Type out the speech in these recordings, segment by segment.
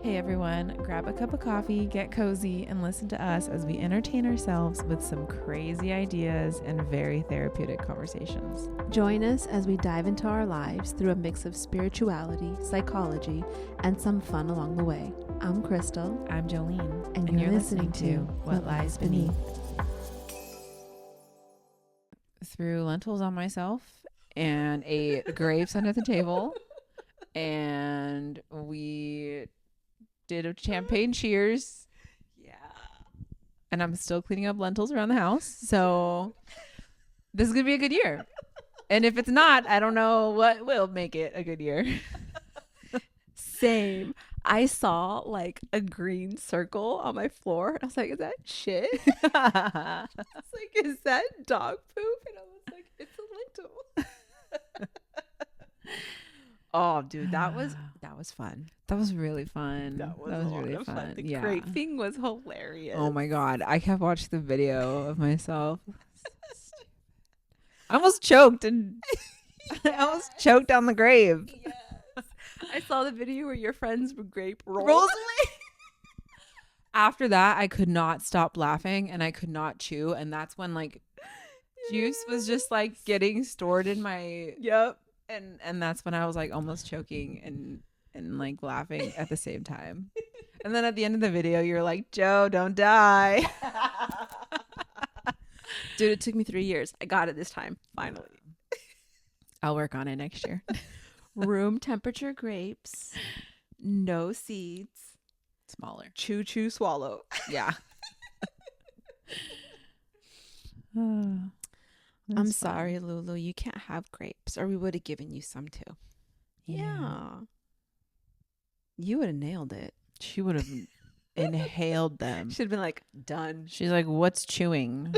Hey everyone, grab a cup of coffee, get cozy, and listen to us as we entertain ourselves with some crazy ideas and very therapeutic conversations. Join us as we dive into our lives through a mix of spirituality, psychology, and some fun along the way. I'm Crystal. I'm Jolene, and you're listening to What Lies Beneath. Threw lentils on myself and ate grapes under the table, and we did a champagne cheers. Yeah. And I'm still cleaning up lentils around the house. So this is going to be a good year. And if it's not, I don't know what will make it a good year. Same. I saw like a green circle on my floor. And I was like, is that shit? I was like, is that dog poop? And I was like, it's a lentil. Oh, dude, that was fun. That was really fun. That was really fun. The grape thing was hilarious. Oh my God. I kept watching the video of myself. I almost choked and I almost choked down the grave. Yes. I saw the video where your friends were grape rolls. Rosalie. After that, I could not stop laughing and I could not chew. And that's when like juice was just like getting stored in my and that's when I was like almost choking and like laughing at the same time. And then at the end of the video, you're like, Joe, don't die. Dude, it took me 3 years. I got it this time. Finally. I'll work on it next year. Room temperature grapes. No seeds. Smaller. Chew, chew, swallow. Yeah. I'm sorry, Lulu. You can't have grapes, or we would have given you some too. Yeah. You would have nailed it. She would have inhaled them. She'd have been like, done. She's like, what's chewing?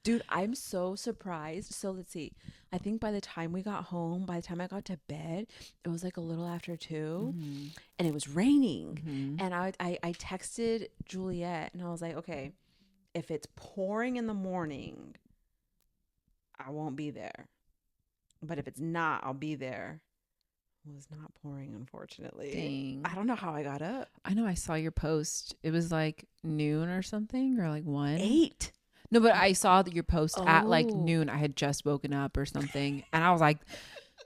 Dude, I'm so surprised. So let's see. I think by the time we got home, by the time I got to bed, it was like a little after 2 and it was raining. And I texted Juliet and I was like, okay, if it's pouring in the morning, I won't be there. But if it's not, I'll be there. It was not pouring, unfortunately. Dang. I don't know how I got up. I know I saw your post. It was like noon or something, or like 1. 8. No, but I saw that your post at like noon. I had just woken up or something. And I was like,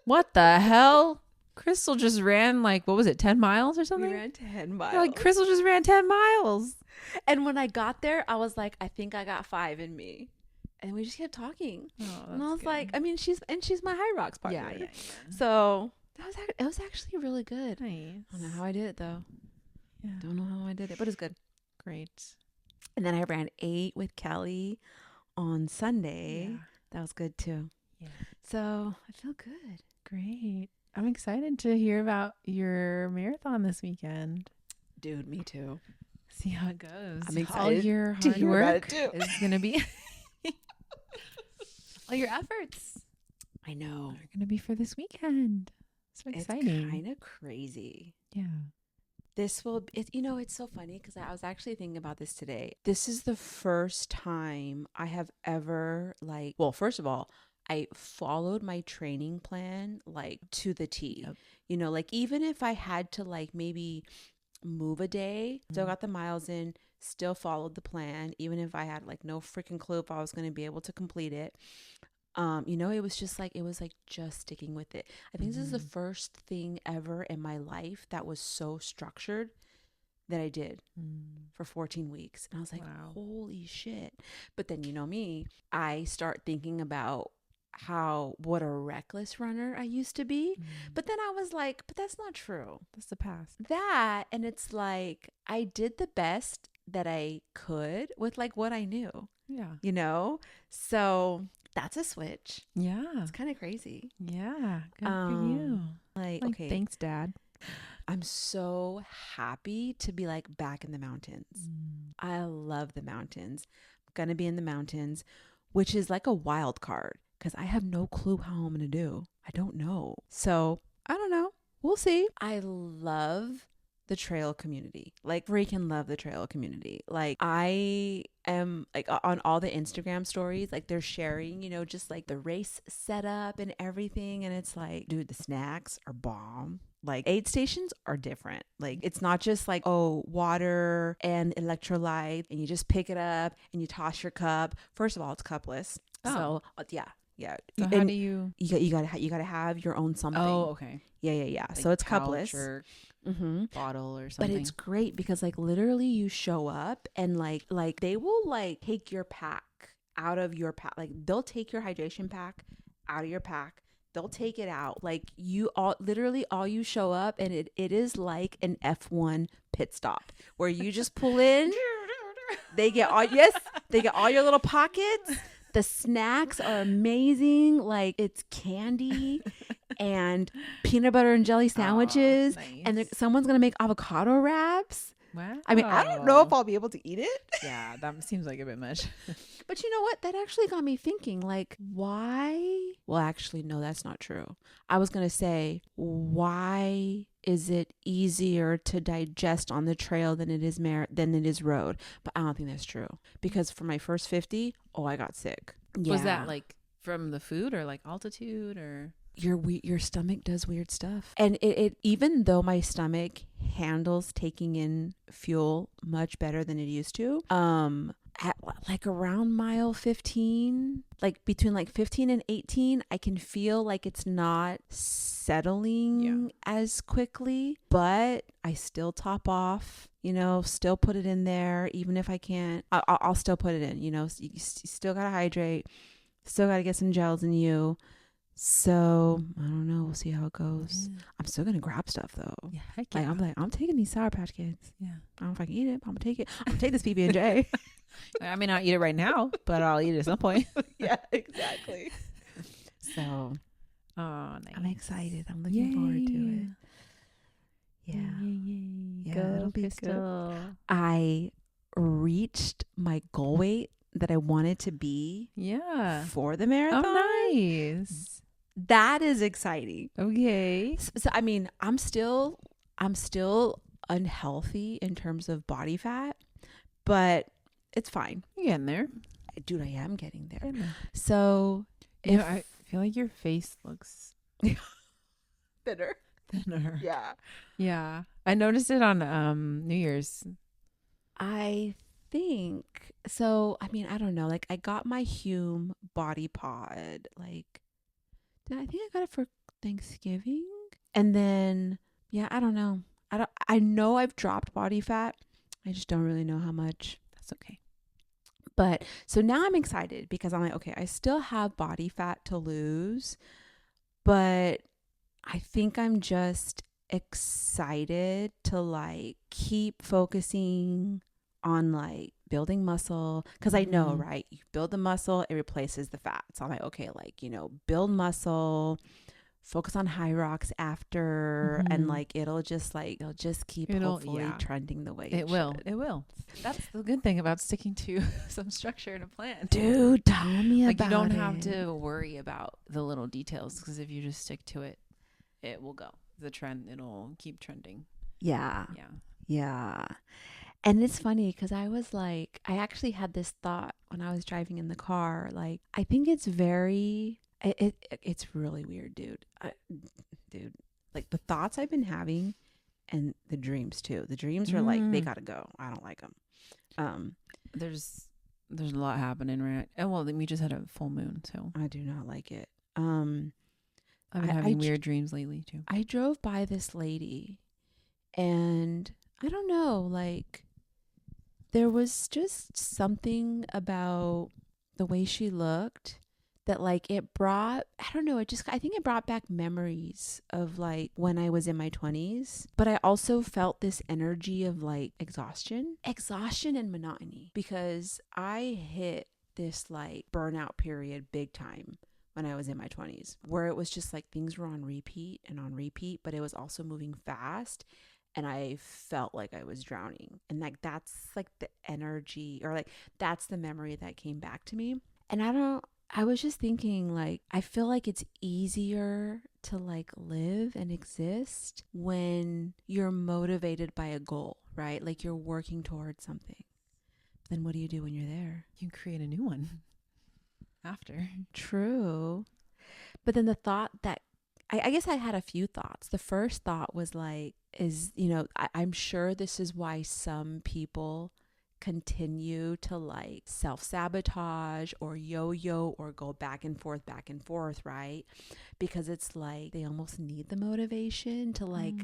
what the hell? Crystal just ran like, what was it, 10 miles or something? We ran 10 miles. Like, Crystal just ran 10 miles. And when I got there, I was like, I think I got 5 in me. And we just kept talking. And I was like, I mean, she's my High Rocks partner. Yeah. So it was actually really good. Nice. I don't know how I did it though. Yeah. Don't know how I did it, but it's good. Great. And then I ran 8 with Kelly on Sunday. Yeah. That was good too. Yeah. So I feel good. Great. I'm excited to hear about your marathon this weekend. Dude, me too. See how it goes. I'm excited all your to hard hear about work it too. is going to be all your efforts I know. are going to be for this weekend. So exciting. It's kind of crazy. Yeah. This will, it's so funny because I was actually thinking about this today. This is the first time I have ever first of all, I followed my training plan like to the T. Yep. Like even if I had to like maybe move a day, still got the miles in, still followed the plan, even if I had like no freaking clue if I was going to be able to complete it. It was just like, just sticking with it. I think this is the first thing ever in my life that was so structured that I did for 14 weeks. And I was like, wow. Holy shit. But then, me, I start thinking about what a reckless runner I used to be. But then I was like, but that's not true. That's the past. And it's like, I did the best that I could with like what I knew. Yeah. So that's a switch. Yeah. It's kind of crazy. Yeah. Good for you. Like, okay. Thanks, Dad. I'm so happy to be like back in the mountains. I love the mountains. I'm going to be in the mountains, which is like a wild card because I have no clue how I'm going to do. I don't know. So I don't know. We'll see. I love the trail community. Like freaking love the trail community. Like I am like on all the Instagram stories, like they're sharing, just like the race setup and everything. And it's like, dude, the snacks are bomb. like aid stations are different. Like it's not just like, oh, water and electrolyte and you just pick it up and you toss your cup. First of all, it's cupless. Oh. So yeah. So how do you gotta have your own something. Oh, okay. Yeah. Like so it's pouch cupless or bottle or but something. it's great because like literally you show up and like they will like take your pack out of your pack. Like they'll take your hydration pack out of your pack. They'll take it out. Like you all literally all you show up and it is like an F1 pit stop where you just pull in. They get all your little pockets. The snacks are amazing. Like it's candy and peanut butter and jelly sandwiches. Nice. And someone's going to make avocado wraps. Wow. I mean, I don't know if I'll be able to eat it. Yeah, that seems like a bit much. But you know what? That actually got me thinking, like, why? Well, actually, no, that's not true. I was going to say, why is it easier to digest on the trail than it is road? But I don't think that's true. Because for my first 50, I got sick. Yeah. Was that like from the food or like altitude or? Your stomach does weird stuff. And it even though my stomach handles taking in fuel much better than it used to, at like around mile 15, like between like 15 and 18, I can feel like it's not settling as quickly, but I still top off, still put it in there. Even if I can't, I'll still put it in, you still got to hydrate, still got to get some gels in you. So I don't know. We'll see how it goes. Yeah. I'm still gonna grab stuff though. Yeah, heck yeah. I'm taking these Sour Patch Kids. Yeah, I don't know if I can eat it, but I'm gonna take it. I'm gonna take this PB&J. I may not eat it right now, but I'll eat it at some point. Yeah, exactly. So, nice. I'm excited. I'm looking forward to it. Yeah, Go, it'll be Crystal. good. I reached my goal weight that I wanted to be. Yeah. For the marathon. Oh, nice. That is exciting. Okay. So I mean, I'm still unhealthy in terms of body fat, but it's fine. You're getting there. Dude, I am getting there. So I feel like your face looks thinner. Yeah. Yeah. I noticed it on New Year's. I think so. I mean, I don't know. Like I got my Hume body pod, like I think I got it for Thanksgiving. And then, I don't know. I know I've dropped body fat. I just don't really know how much. That's okay. But so now I'm excited because I'm like, okay, I still have body fat to lose, but I think I'm just excited to like keep focusing on like building muscle, because I know, right, you build the muscle, it replaces the fat. So I'm like, okay, like, build muscle, focus on high rocks after, and like it'll just keep hopefully trending the way it will. That's the good thing about sticking to some structure and a plan. Dude, tell me about it. Like you don't have to worry about the little details, because if you just stick to it, it will go. The trend, it'll keep trending. Yeah. And it's funny because I was like, I actually had this thought when I was driving in the car. Like, I think it's it's really weird, dude. Like the thoughts I've been having and the dreams too. The dreams are like, they gotta go. I don't like them. There's a lot happening, right? And well, we just had a full moon, so I do not like it. I've been having weird dreams lately too. I drove by this lady and I don't know, like there was just something about the way she looked that like it brought, I don't know, I think it brought back memories of like when I was in my 20s. But I also felt this energy of like exhaustion and monotony, because I hit this like burnout period big time when I was in my 20s, where it was just like things were on repeat, but it was also moving fast. And I felt like I was drowning. And like, that's like the energy, or like, that's the memory that came back to me. And I was just thinking, like, I feel like it's easier to like live and exist when you're motivated by a goal, right? Like you're working towards something. Then what do you do when you're there? You create a new one after. True. But then the thought that I guess I had a few thoughts. The first thought was like, I'm sure this is why some people continue to like self-sabotage or yo-yo or go back and forth, right? Because it's like they almost need the motivation to like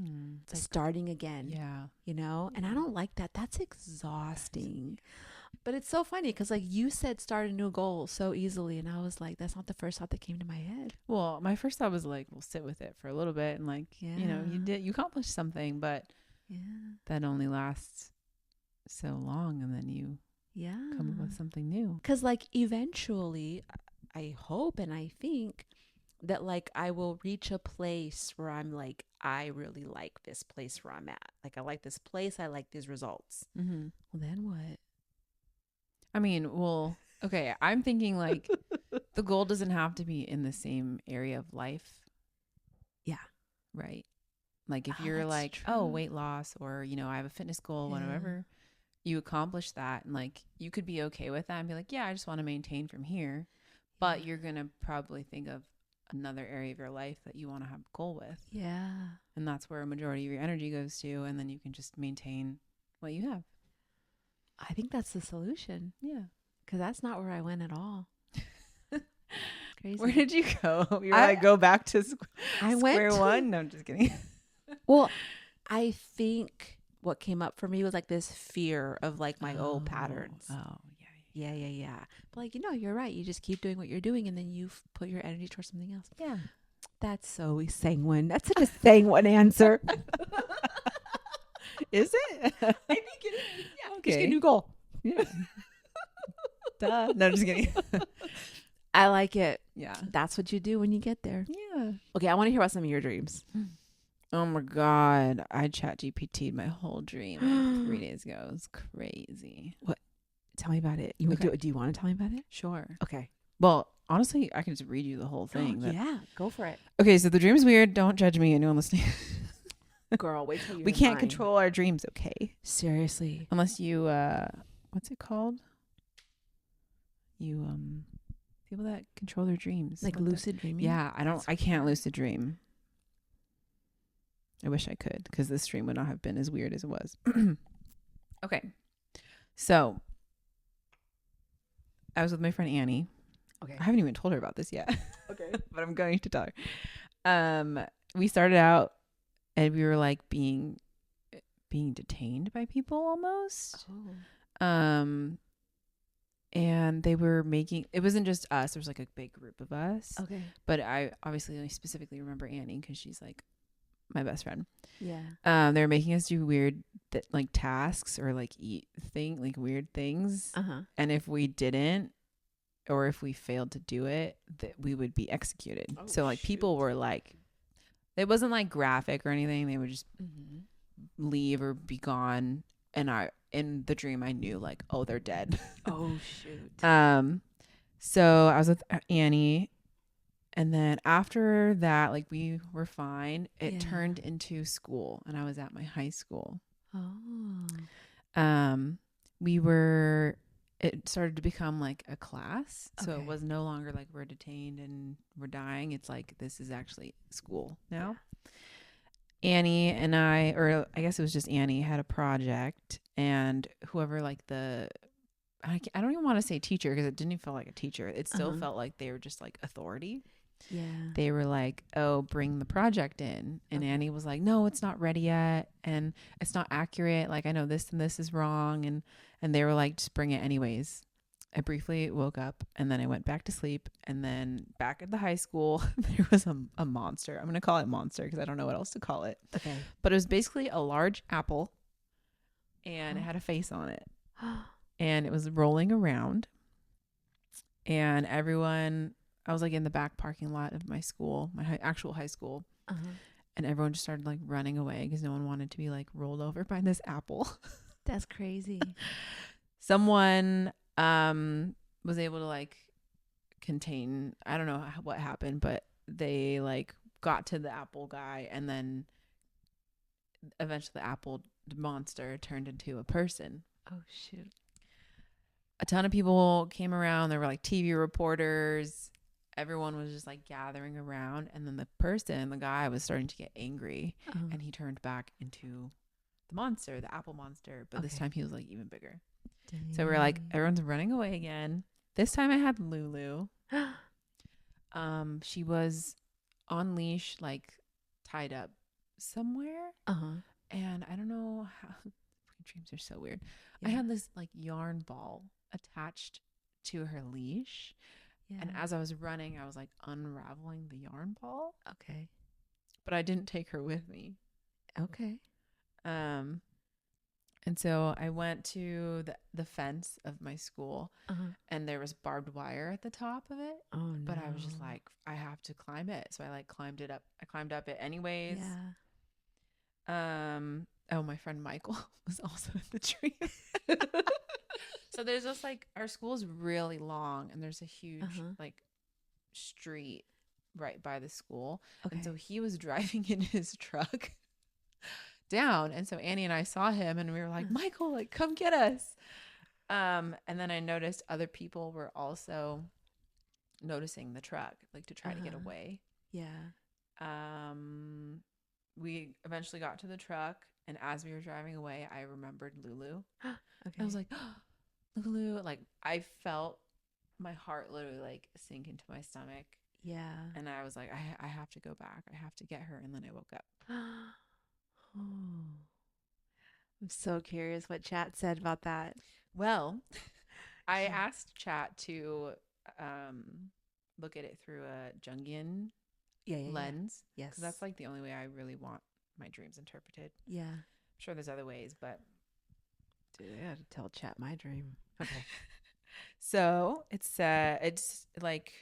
starting again. Yeah. And I don't like that. That's exhausting. But it's so funny because like you said start a new goal so easily, and I was like, that's not the first thought that came to my head. Well, my first thought was like, we'll sit with it for a little bit and like, you accomplished something, but that only lasts so long, and then you come up with something new. Because like eventually I hope and I think that like I will reach a place where I'm like, I really like this place where I'm at. Like I like this place. I like these results. Mm-hmm. Well, then what? I mean, well, okay. I'm thinking like the goal doesn't have to be in the same area of life. Yeah. Right. Like if you're like, true. Weight loss, or, I have a fitness goal, whatever, you accomplish that. And like, you could be okay with that and be like, yeah, I just want to maintain from here. But you're going to probably think of another area of your life that you want to have a goal with. Yeah. And that's where a majority of your energy goes to. And then you can just maintain what you have. I think that's the solution. Yeah. Because that's not where I went at all. Crazy. Where did you go? You're like, go back to square one? No, I'm just kidding. Well, I think what came up for me was like this fear of like my old patterns. Oh, yeah. But like, you're right. You just keep doing what you're doing and then you put your energy towards something else. Yeah. That's so sanguine. That's such a sanguine answer. Is it? I think it is. Yeah. Okay. Just get a new goal. Yeah. Duh. No, just kidding. I like it. Yeah. That's what you do when you get there. Yeah. Okay, I want to hear about some of your dreams. Oh my God. I Chat GPT'd my whole dream like 3 days ago. It was crazy. What? Tell me about it. Do you want to tell me about it? Sure. Okay. Well, honestly, I can just read you the whole thing. Yeah, go for it. Okay, so the dream is weird. Don't judge me, anyone listening. Girl, wait till you We can't control our dreams, okay? Seriously. Unless you, what's it called? You, people that control their dreams. Like lucid dreaming? Yeah, I can't lucid dream. I wish I could, because this dream would not have been as weird as it was. Okay. So, I was with my friend Annie. Okay. I haven't even told her about this yet. Okay. But I'm going to tell her. We started out and we were like being detained by people almost. Oh. And they were it wasn't just us. There was like a big group of us. Okay. But I obviously specifically remember Annie because she's like my best friend. Yeah. They were making us do weird like tasks or like weird things. Uh-huh. And if we didn't, or if we failed to do it, that we would be executed. Oh, so like people were like, it wasn't like graphic or anything. They would just leave or be gone. And in the dream, I knew like, oh, they're dead. Oh shoot. So I was with Annie, and then after that, like we were fine. It turned into school, and I was at my high school. Oh. It started to become like a class. So it was no longer like we're detained and we're dying. It's like, this is actually school now. Annie and I, or I guess it was just Annie, had a project, and whoever like I don't even want to say teacher because it didn't even feel like a teacher. It still felt like they were just like authority. Yeah. They were like, oh, bring the project in. And Annie was like, no, it's not ready yet. And it's not accurate. Like, I know this and this is wrong. And they were like, just bring it anyways. I briefly woke up and then I went back to sleep. And then back at the high school, there was a monster. I'm going to call it monster because I don't know what else to call it. Okay. But it was basically a large apple and it had a face on it. And it was rolling around. And I was like in the back parking lot of my school, my actual high school. And everyone just started like running away because no one wanted to be like rolled over by this apple. That's crazy. Someone was able to like contain, I don't know what happened, but they like got to the apple guy, and then eventually the apple monster turned into a person. Oh shoot. A ton of people came around. There were like TV reporters. everyone was just like gathering around, and then the guy was starting to get angry, and he turned back into the apple monster, but this time he was like even bigger. Dang. So we're like, everyone's running away again. This time I had Lulu. She was on leash, like tied up somewhere. And I don't know how, dreams are so weird. I had this like yarn ball attached to her leash. And as I was running, I was like unraveling the yarn ball. Okay. But I didn't take her with me. Okay. And so I went to the fence of my school, and there was barbed wire at the top of it. Oh, no. But I was just like, I have to climb it. So I like climbed it up. I climbed up it anyways. Yeah. Oh, my friend Michael was also in the tree. So there's just like, our school is really long, and there's a huge like street right by the school. Okay. And so he was driving in his truck down, and so Annie and I saw him, and we were like, Michael, like, come get us. And then I noticed other people were also noticing the truck, like to try to get away. Yeah. We eventually got to the truck, and as we were driving away, I remembered Lulu. Okay. I was like, oh, Lulu. Like, I felt my heart literally like sink into my stomach. Yeah. And I was like, I have to go back. I have to get her. And then I woke up. Oh, I'm so curious what Chat said about that. Well, I asked Chat to look at it through a jungian lens. Yes. Because that's like the only way I really want my dreams interpreted. Yeah. I'm sure there's other ways, but. Dude, I gotta tell Chat my dream. Okay. So it's like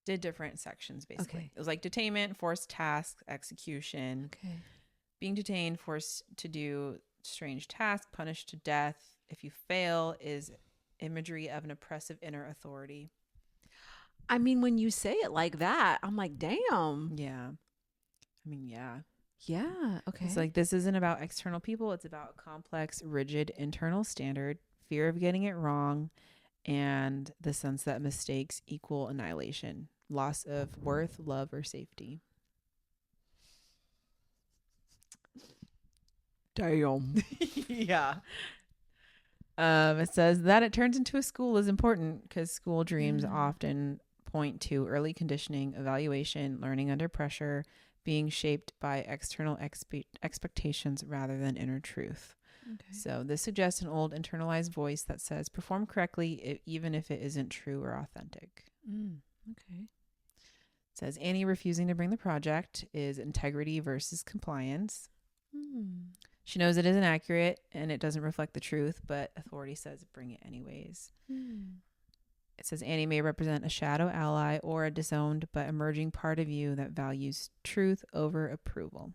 did different sections basically. Okay. It was like detainment, forced task, execution. Okay. Being detained, forced to do strange tasks, punished to death. If you fail, is imagery of an oppressive inner authority. I mean, when you say it like that, I'm like, damn. Yeah. I mean, yeah. Yeah. Okay. It's like, this isn't about external people. It's about a complex, rigid internal standard, fear of getting it wrong, and the sense that mistakes equal annihilation, loss of worth, love, or safety. Damn. Yeah. It says that it turns into a school is important because school dreams often point to early conditioning, evaluation, learning under pressure, being shaped by external expectations rather than inner truth. Okay. So this suggests an old internalized voice that says perform correctly even if it isn't true or authentic. Okay. It says Annie refusing to bring the project is integrity versus compliance. She knows it isn't accurate and it doesn't reflect the truth, but authority says bring it anyways. It says Annie may represent a shadow ally or a disowned but emerging part of you that values truth over approval.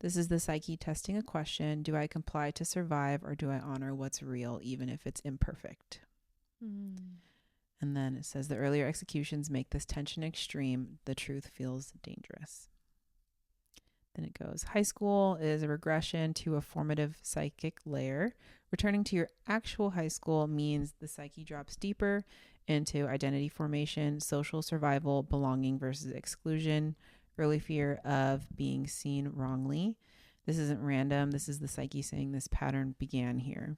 This is the psyche testing a question. Do I comply to survive, or do I honor what's real even if it's imperfect? And then it says the earlier executions make this tension extreme. The truth feels dangerous. Then it goes, high school is a regression to a formative psychic layer. Returning to your actual high school means the psyche drops deeper into identity formation, social survival, belonging versus exclusion, early fear of being seen wrongly. This isn't random. This is the psyche saying this pattern began here.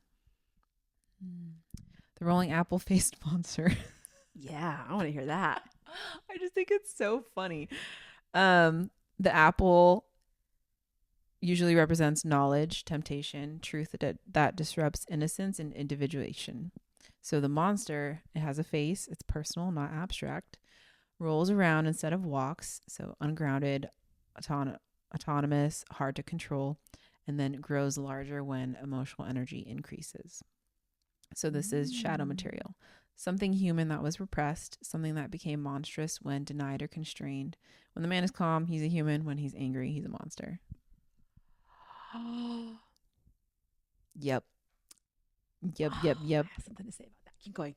The rolling apple-faced monster. Yeah, I want to hear that. I just think it's so funny. The apple usually represents knowledge, temptation, truth that disrupts innocence and individuation. So the monster, it has a face, it's personal, not abstract, rolls around instead of walks, so ungrounded, autonomous, hard to control, and then grows larger when emotional energy increases. So this is shadow material, something human that was repressed, something that became monstrous when denied or constrained. When the man is calm, he's a human. When he's angry, he's a monster. Yep. I have something to say about that. Keep going.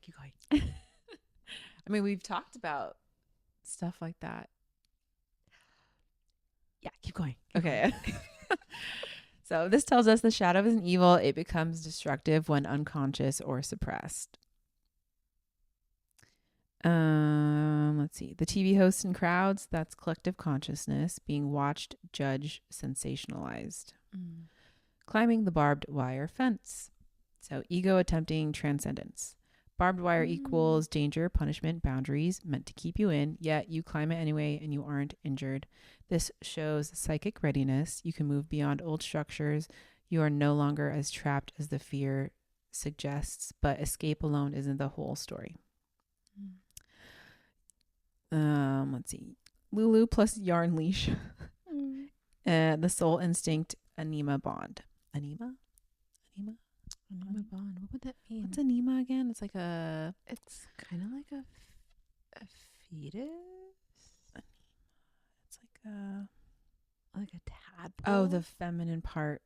I mean, we've talked about stuff like that. Yeah, keep going. Okay. So this tells us the shadow isn't evil. It becomes destructive when unconscious or suppressed. Let's see. The TV hosts and crowds, that's collective consciousness being watched, judged, sensationalized. Climbing the barbed wire fence. So ego attempting transcendence. Barbed wire equals danger, punishment, boundaries meant to keep you in, yet you climb it anyway and you aren't injured. This shows psychic readiness. You can move beyond old structures. You are no longer as trapped as the fear suggests, but escape alone isn't the whole story. Let's see. Lulu plus yarn leash. The soul instinct anima bond. Anima bond. What would that mean? What's anima again? It's like a. It's kind of like a fetus. It's like a tadpole. Oh, the feminine part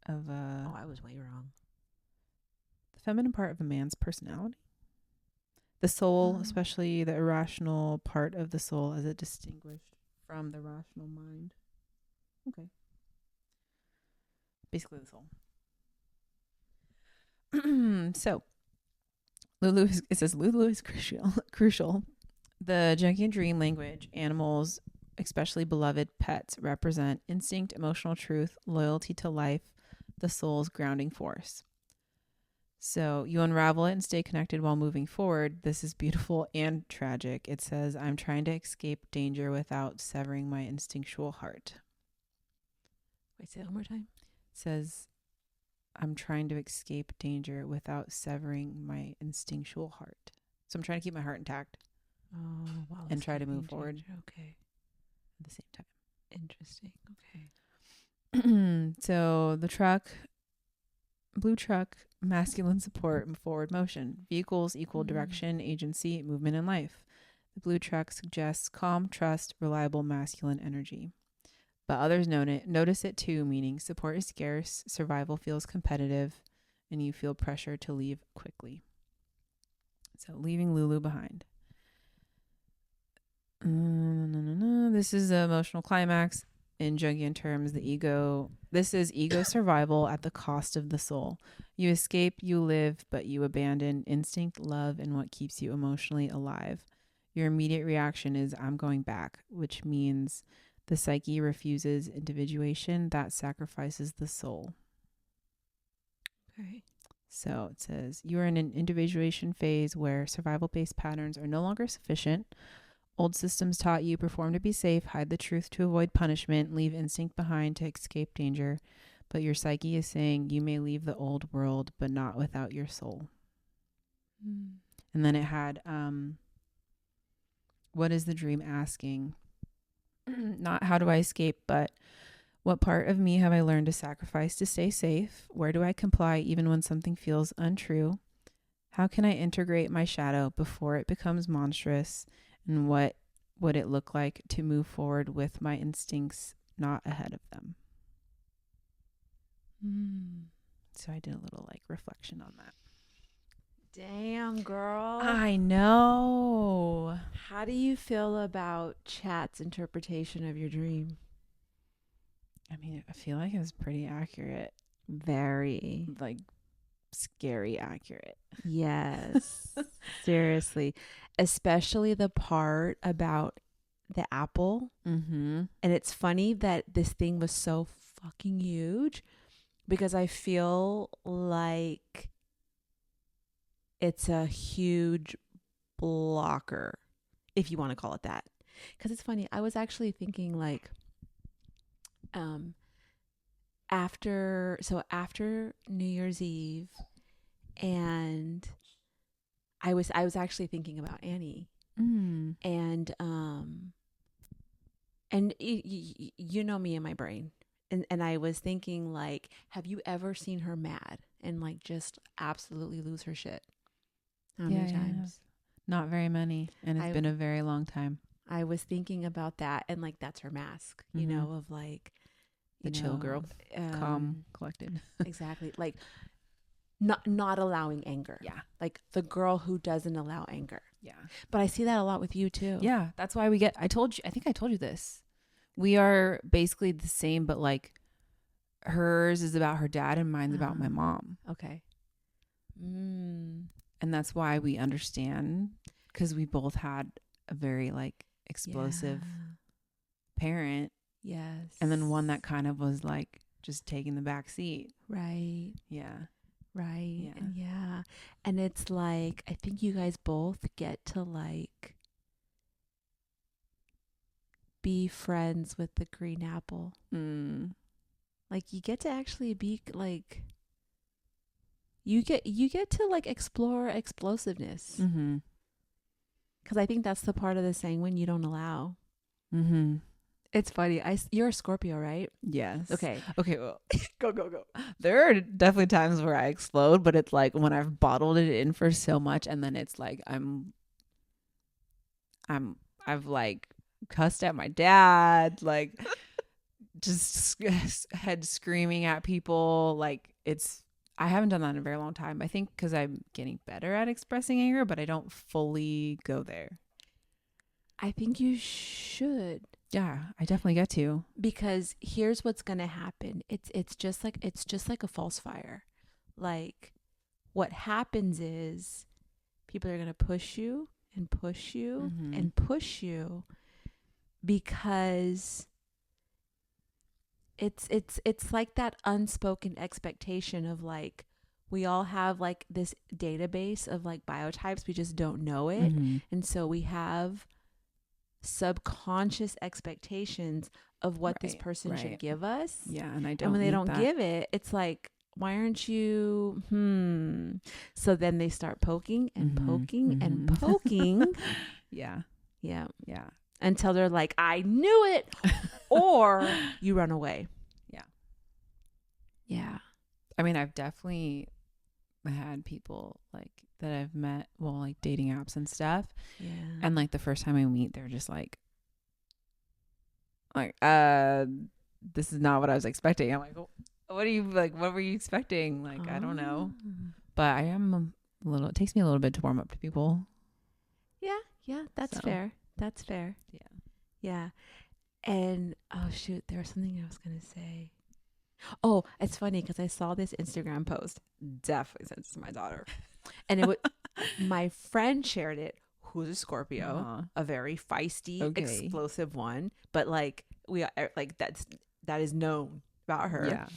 of a. Oh, I was way wrong. The feminine part of a man's personality. The soul, especially the irrational part of the soul, as it distinguished from the rational mind. Okay. Basically, the soul. So, it says Lulu is crucial. The jungian dream language, animals, especially beloved pets, represent instinct, emotional truth, loyalty to life, the soul's grounding force. So you unravel it and stay connected while moving forward. This is beautiful and tragic. It says, I'm trying to escape danger without severing my instinctual heart. Wait, say it one more time. It says, I'm trying to escape danger without severing my instinctual heart. So I'm trying to keep my heart intact. Oh, wow. And try to move forward. Okay. At the same time. Interesting. Okay. So the blue truck, masculine support and forward motion. Vehicles equal direction, agency, movement, and life. The blue truck suggests calm, trust, reliable masculine energy. But others notice it too, meaning support is scarce, survival feels competitive, and you feel pressure to leave quickly. So leaving Lulu behind. This is the emotional climax. In jungian terms, this is ego survival at the cost of the soul. You escape, you live, but you abandon instinct, love, and what keeps you emotionally alive. Your immediate reaction is, I'm going back, which means the psyche refuses individuation that sacrifices the soul. Okay. So it says, you are in an individuation phase where survival-based patterns are no longer sufficient. Old systems taught you perform to be safe, hide the truth to avoid punishment, leave instinct behind to escape danger. But your psyche is saying you may leave the old world, but not without your soul. And then it had, what is the dream asking? Not how do I escape, but what part of me have I learned to sacrifice to stay safe? Where do I comply even when something feels untrue? How can I integrate my shadow before it becomes monstrous? And what would it look like to move forward with my instincts, not ahead of them? So I did a little reflection on that. Damn, girl. I know. How do you feel about Chat's interpretation of your dream? I mean, I feel like it was pretty accurate. Very. Scary accurate. Yes. Seriously. Especially the part about the apple. And it's funny that this thing was so fucking huge because I feel like it's a huge blocker, if you want to call it that. Because it's funny. I was actually thinking after New Year's Eve, and I was actually thinking about Annie, and you know me and my brain, and I was thinking have you ever seen her mad and just absolutely lose her shit? How many times? Not very many, and it's been a very long time. I was thinking about that, and that's her mask, you know, of the chill girl, calm, collected. Exactly. Not allowing anger. Yeah. The girl who doesn't allow anger. Yeah. But I see that a lot with you too. Yeah. That's why I think I told you this. We are basically the same, but hers is about her dad and mine's about my mom. Okay. And that's why we understand because we both had a very like explosive parent. Yes. And then one that kind of was like just taking the back seat. Right. Yeah. Right. Yeah. And it's like, I think you guys both get to like be friends with the green apple. Like you get to actually be like, you get to like explore explosiveness. Because I think that's the part of the sanguine you don't allow. It's funny. You're a Scorpio, right? Yes. Okay. Well, go. there are definitely times where I explode, but it's like when I've bottled it in for so much, and then it's like I've like cussed at my dad, like just head screaming at people. Like I haven't done that in a very long time. I think because I'm getting better at expressing anger, but I don't fully go there. I think you should. Yeah, I definitely get to. Because here's what's going to happen. It's just like a false fire. Like what happens is people are going to push you and push you and push you because it's like that unspoken expectation of like we all have like this database of like biotypes, we just don't know it. And so we have subconscious expectations of what this person should give us. Yeah, and I don't. And when they don't give it, it's like, why aren't you? So then they start poking and poking and poking. Yeah. Until they're like, I knew it, or you run away. Yeah. I mean, I've definitely had people like that I've met, well, like dating apps and stuff. Yeah. And like the first time I meet, they're just like, this is not what I was expecting. I'm like, what are you like? What were you expecting? Like, I don't know. But I am a little. It takes me a little bit to warm up to people. Yeah. That's fair. That's fair. Yeah. And oh shoot, there was something I was gonna say. Oh, it's funny because I saw this Instagram post. Definitely sent it to my daughter, and it was my friend shared it. Who's a Scorpio, a very feisty, explosive one, but like we like that is known about her.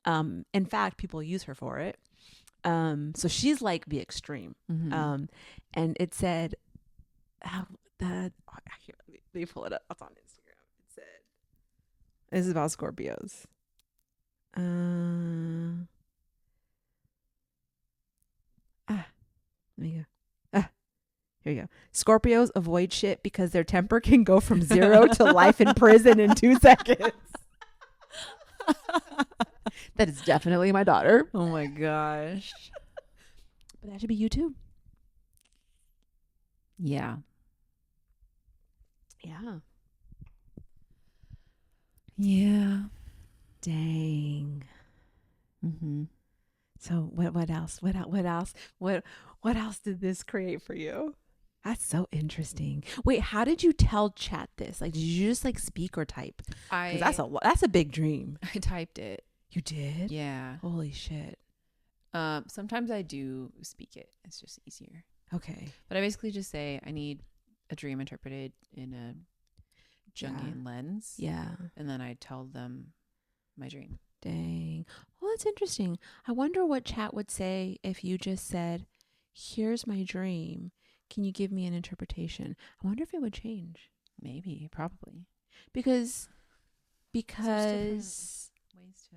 Yeah. In fact, people use her for it. So she's like the extreme. And it said, let me pull it up. It's on Instagram. It said, this is about Scorpios. Let me go. Here we go. Scorpios avoid shit because their temper can go from 0 to life in prison in 2 seconds. That is definitely my daughter. Oh my gosh. But that should be you too. Yeah. Dang. So what else? What else did this create for you? That's so interesting. Wait, how did you tell Chat this? Like, did you just like speak or type? Because that's a big dream. I typed it. You did? Yeah. Holy shit. Sometimes I do speak it. It's just easier. Okay. But I basically just say I need a dream interpreted in a jungian lens. Yeah. And then I tell them my dream. Dang. Well, that's interesting. I wonder what Chat would say if you just said, here's my dream. Can you give me an interpretation? I wonder if it would change. Maybe, probably. Because ways to.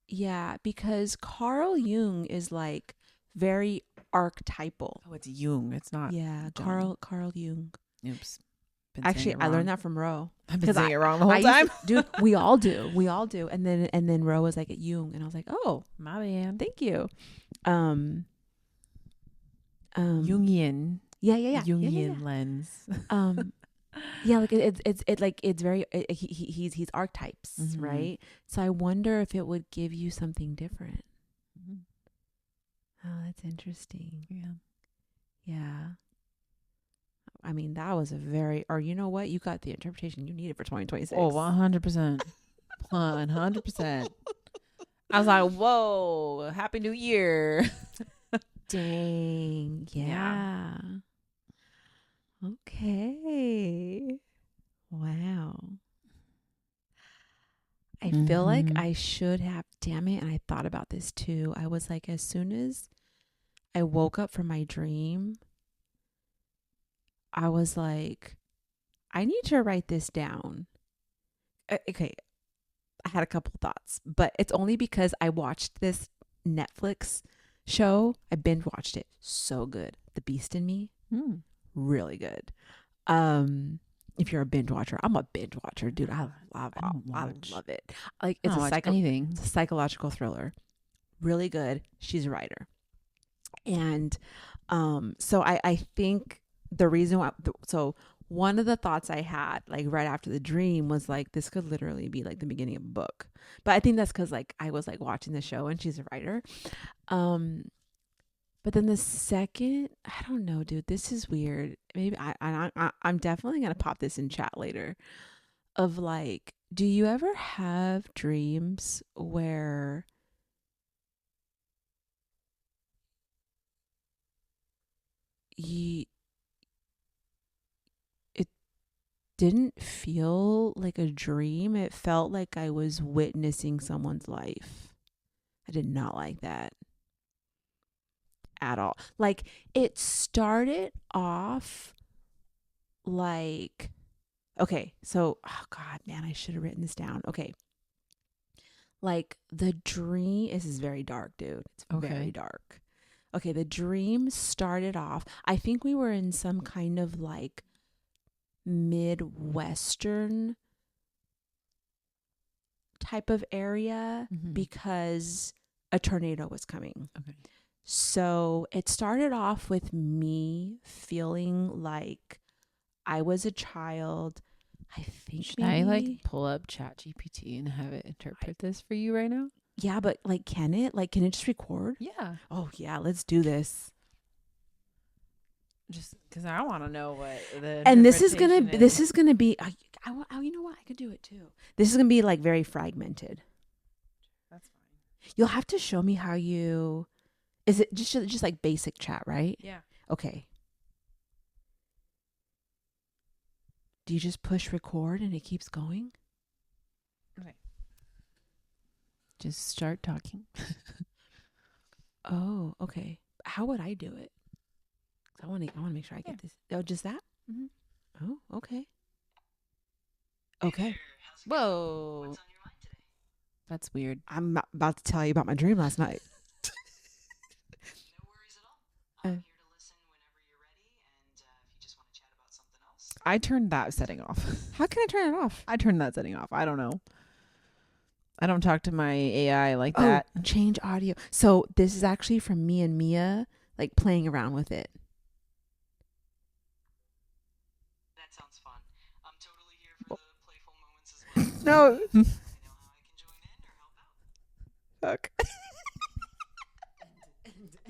Yeah, because Carl Jung is like very archetypal. Oh, it's Jung. It's not. Yeah, Carl Jung. Oops. Actually, I learned that from Ro. I've been saying it wrong the whole time. Dude, we all do. And then Ro was like at Jung, and I was like, oh, my bad. thank you. Jungian. Yeah. Jungian lens. Yeah, like it's very he's archetypes, right? So I wonder if it would give you something different. Oh, that's interesting. Yeah. I mean, that was or you know what? You got the interpretation you needed for 2026. Oh, 100%. 100%. I was like, whoa, Happy New Year. Dang. Yeah. Okay. Wow. I feel like I should have, damn it. And I thought about this too. I was like, as soon as I woke up from my dream, I was like, I need to write this down. Okay. I had a couple thoughts, but it's only because I watched this Netflix show. I binge watched it. So good. The Beast in Me. Really good. If you're a binge watcher, I'm a binge watcher, dude. I love it. Like it's it's a psychological thriller. Really good. She's a writer. And so I think the reason why, so one of the thoughts I had like right after the dream was like, this could literally be like the beginning of a book. But I think that's because like I was like watching the show and she's a writer. But then the second, I don't know, dude, this is weird. Maybe I'm definitely going to pop this in chat later of like, do you ever have dreams where it didn't feel like a dream? It felt like I was witnessing someone's life. I did not like that at all. Like it started off like, okay, so, oh God, man, I should have written this down. Okay. Like the dream, this is very dark, dude. It's very dark. Okay, the dream started off, I think we were in some kind of like Midwestern type of area because a tornado was coming. Okay. So it started off with me feeling like I was a child. I think should I like pull up Chat GPT and have it interpret this for you right now? Yeah, but like, can it just record? Yeah. Oh yeah, let's do this. Just because I want to know what the and this is gonna be. You know what? I could do it too. This is gonna be like very fragmented. That's fine. You'll have to show me how you. Is it just like basic chat, right? Yeah. Okay. Do you just push record and it keeps going? Okay. Just start talking. Oh, okay. How would I do it? I want to make sure I get this. Oh, just that? Mm-hmm. Oh, okay. Okay. Whoa. What's on your mind today? That's weird. I'm about to tell you about my dream last night. No worries at all. I'm here to listen whenever you're ready, and if you just want to chat about something else. I turned that setting off. How can I turn it off? I turned that setting off. I don't know. I don't talk to my AI like that. Change audio. So this is actually from me and Mia, like playing around with it. That sounds fun. I'm totally here for the playful moments as well. No. I know how I can join in or help out. Fuck.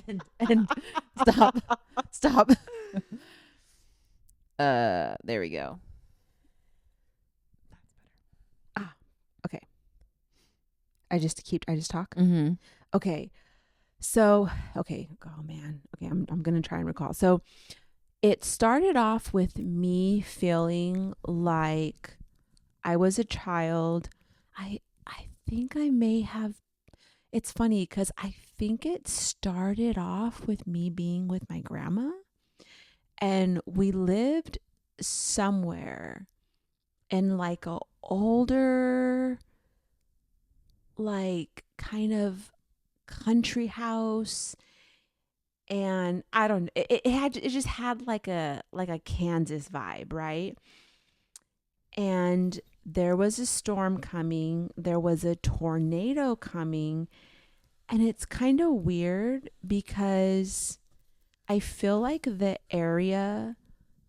and stop. There we go. That's better. Okay. I just talk. Mm-hmm. Okay. So, okay. Oh man. Okay. I'm going to try and recall. So it started off with me feeling like I was a child. I think I may have, it's funny because I think it started off with me being with my grandma, and we lived somewhere in like a older, like kind of country house. And I don't, it just had like a Kansas vibe, right? And there was a storm coming, there was a tornado coming, and it's kind of weird because I feel like the area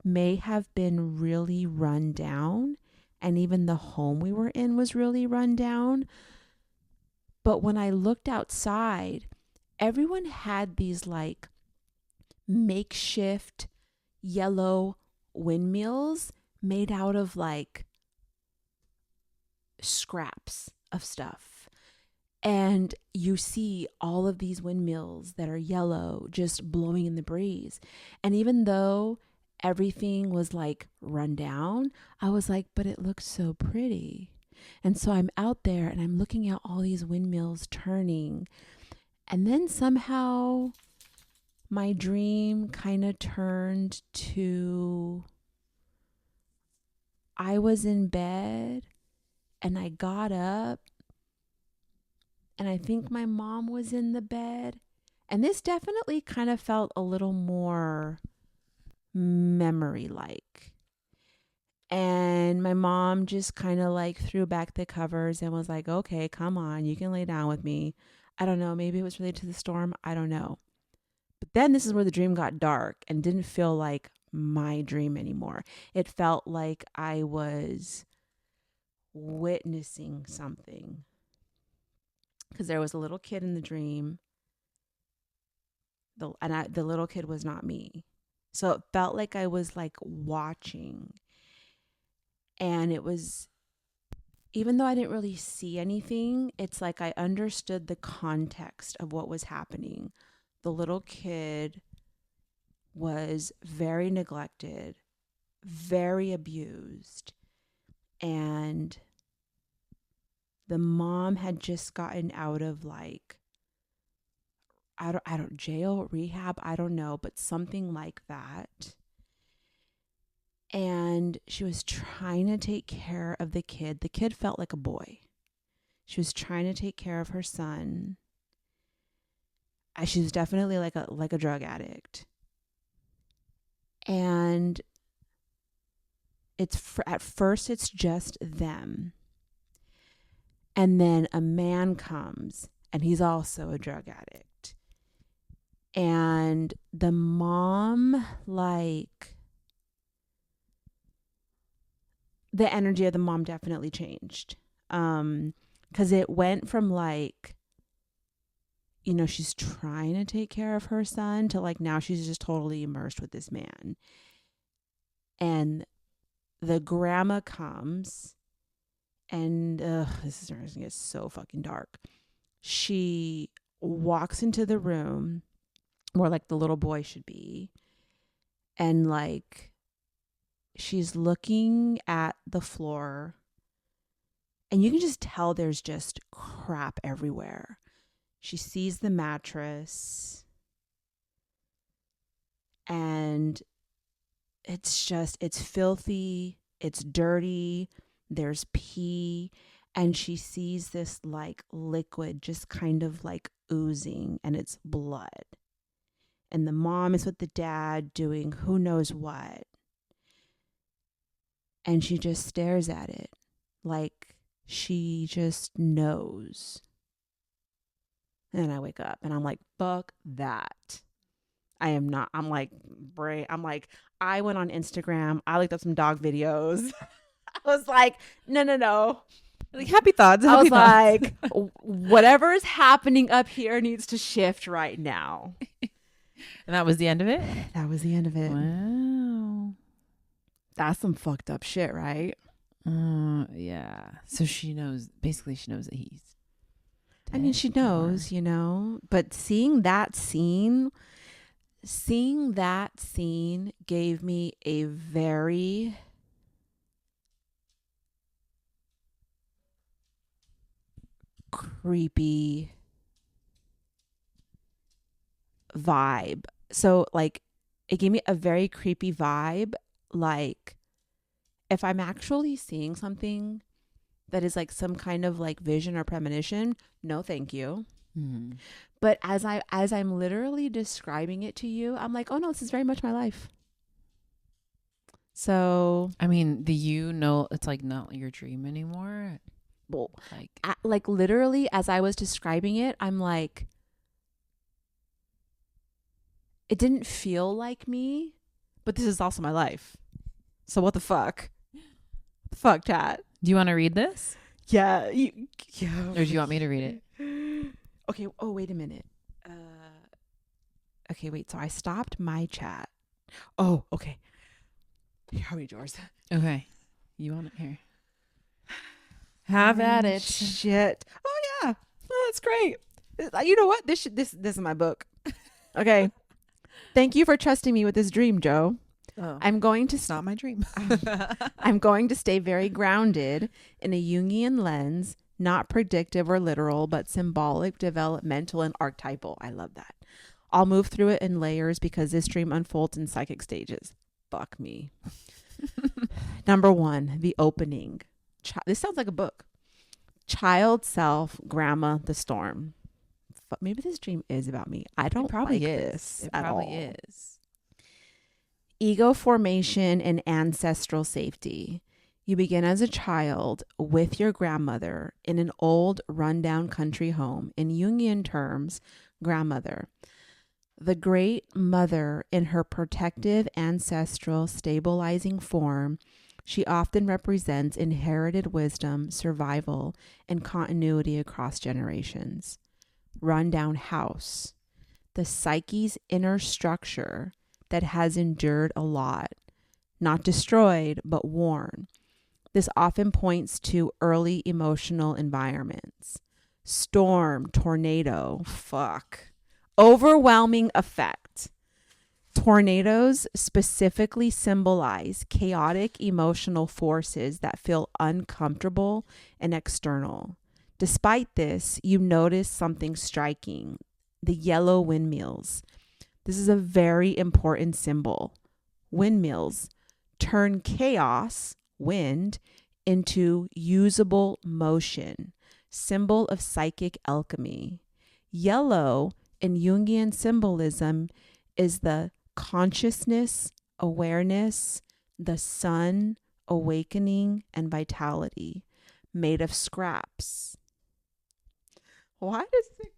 may have been really run down, and even the home we were in was really run down. But when I looked outside, everyone had these like makeshift yellow windmills made out of like scraps of stuff. And you see all of these windmills that are yellow just blowing in the breeze. And even though everything was like run down. I was like, but it looks so pretty. And so I'm out there and I'm looking at all these windmills turning. And then somehow my dream kind of turned to, I was in bed and I got up and I think my mom was in the bed. And this definitely kind of felt a little more memory like. And my mom just kind of like threw back the covers and was like, okay, come on, you can lay down with me. I don't know. Maybe it was related to the storm. I don't know. But then this is where the dream got dark and didn't feel like my dream anymore. It felt like I was witnessing something. Because there was a little kid in the dream. The little kid was not me. So it felt like I was like watching. And it was, even though I didn't really see anything, it's like I understood the context of what was happening. The little kid was very neglected, very abused, and the mom had just gotten out of like, I don't jail, rehab, I don't know, but something like that. And she was trying to take care of the kid. The kid felt like a boy. She was trying to take care of her son. She was definitely like a drug addict. And at first it's just them. And then a man comes and he's also a drug addict. And the mom, like, the energy of the mom definitely changed. Because it went from like, you know, she's trying to take care of her son to like now she's just totally immersed with this man. And the grandma comes and this is going to get so fucking dark. She walks into the room where like the little boy should be. And like, she's looking at the floor and you can just tell there's just crap everywhere. She sees the mattress and it's filthy, it's dirty, there's pee, and she sees this like liquid just kind of like oozing and it's blood. And the mom is with the dad doing who knows what. And she just stares at it like she just knows. And then I wake up and I'm like, fuck that. I am not. I'm like, I went on Instagram. I looked up some dog videos. I was like, no. Like happy thoughts. I was thoughts. like, whatever is happening up here needs to shift right now. And that was the end of it? That was the end of it. Wow. That's some fucked up shit, right? Yeah. So she knows that he's dead. I mean, she knows, you know, but seeing that scene gave me a very creepy vibe. So like it gave me a very creepy vibe. Like if I'm actually seeing something that is like some kind of like vision or premonition, no thank you. Mm-hmm. But as I'm literally describing it to you, I'm like, oh no, this is very much my life. So I mean, it's like not your dream anymore. Well, like literally as I was describing it, I'm like, it didn't feel like me, but this is also my life. So what the fuck? Fuck, Tat. Do you want to read this? Yeah. Or do you want me to read it? Okay. Oh, wait a minute. Okay, wait. So I stopped my chat. Oh, okay. Here, I'll read yours. Okay. You want it here? Have at it. Shit. Oh yeah. Oh, that's great. You know what? This is my book. Okay. Thank you for trusting me with this dream, Joe. Oh, I'm going to it's not my dream. I'm going to stay very grounded in a Jungian lens, not predictive or literal, but symbolic, developmental, and archetypal. I love that. I'll move through it in layers because this dream unfolds in psychic stages. Fuck me. Number 1, the opening. This sounds like a book. Child self, grandma, the storm. Maybe this dream is about me. I don't probably like is. this It at probably all. is. Ego formation and ancestral safety. You begin as a child with your grandmother in an old rundown country home. In Jungian terms, grandmother. The great mother in her protective, ancestral, stabilizing form, she often represents inherited wisdom, survival, and continuity across generations. Rundown house. The psyche's inner structure that has endured a lot, not destroyed, but worn. This often points to early emotional environments. Storm, tornado, overwhelming effect. Tornadoes specifically symbolize chaotic emotional forces that feel uncomfortable and external. Despite this, you notice something striking: the yellow windmills. This is a very important symbol. Windmills turn chaos, wind, into usable motion, symbol of psychic alchemy. Yellow in Jungian symbolism is the consciousness, awareness, the sun, awakening, and vitality, made of scraps. Why does it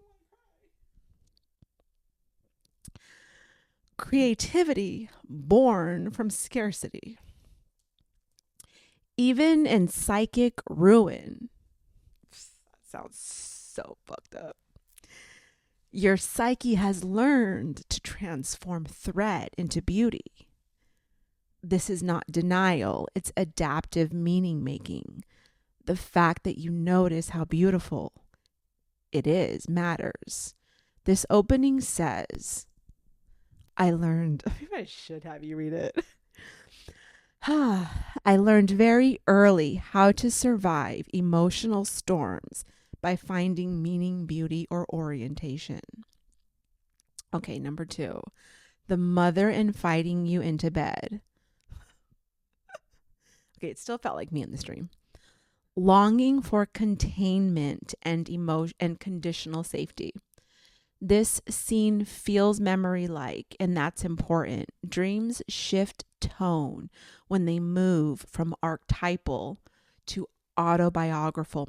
creativity born from scarcity? Even in psychic ruin. That sounds so fucked up. Your psyche has learned to transform threat into beauty. This is not denial, it's adaptive meaning making. The fact that you notice how beautiful it is matters. This opening says, I learned, maybe I should have you read it. I learned very early how to survive emotional storms by finding meaning, beauty, or orientation. Okay, number 2, the mother inviting you into bed. Okay, it still felt like me in this dream. Longing for containment and emotion and conditional safety. This scene feels memory-like, and that's important. Dreams shift tone when they move from archetypal to autobiographical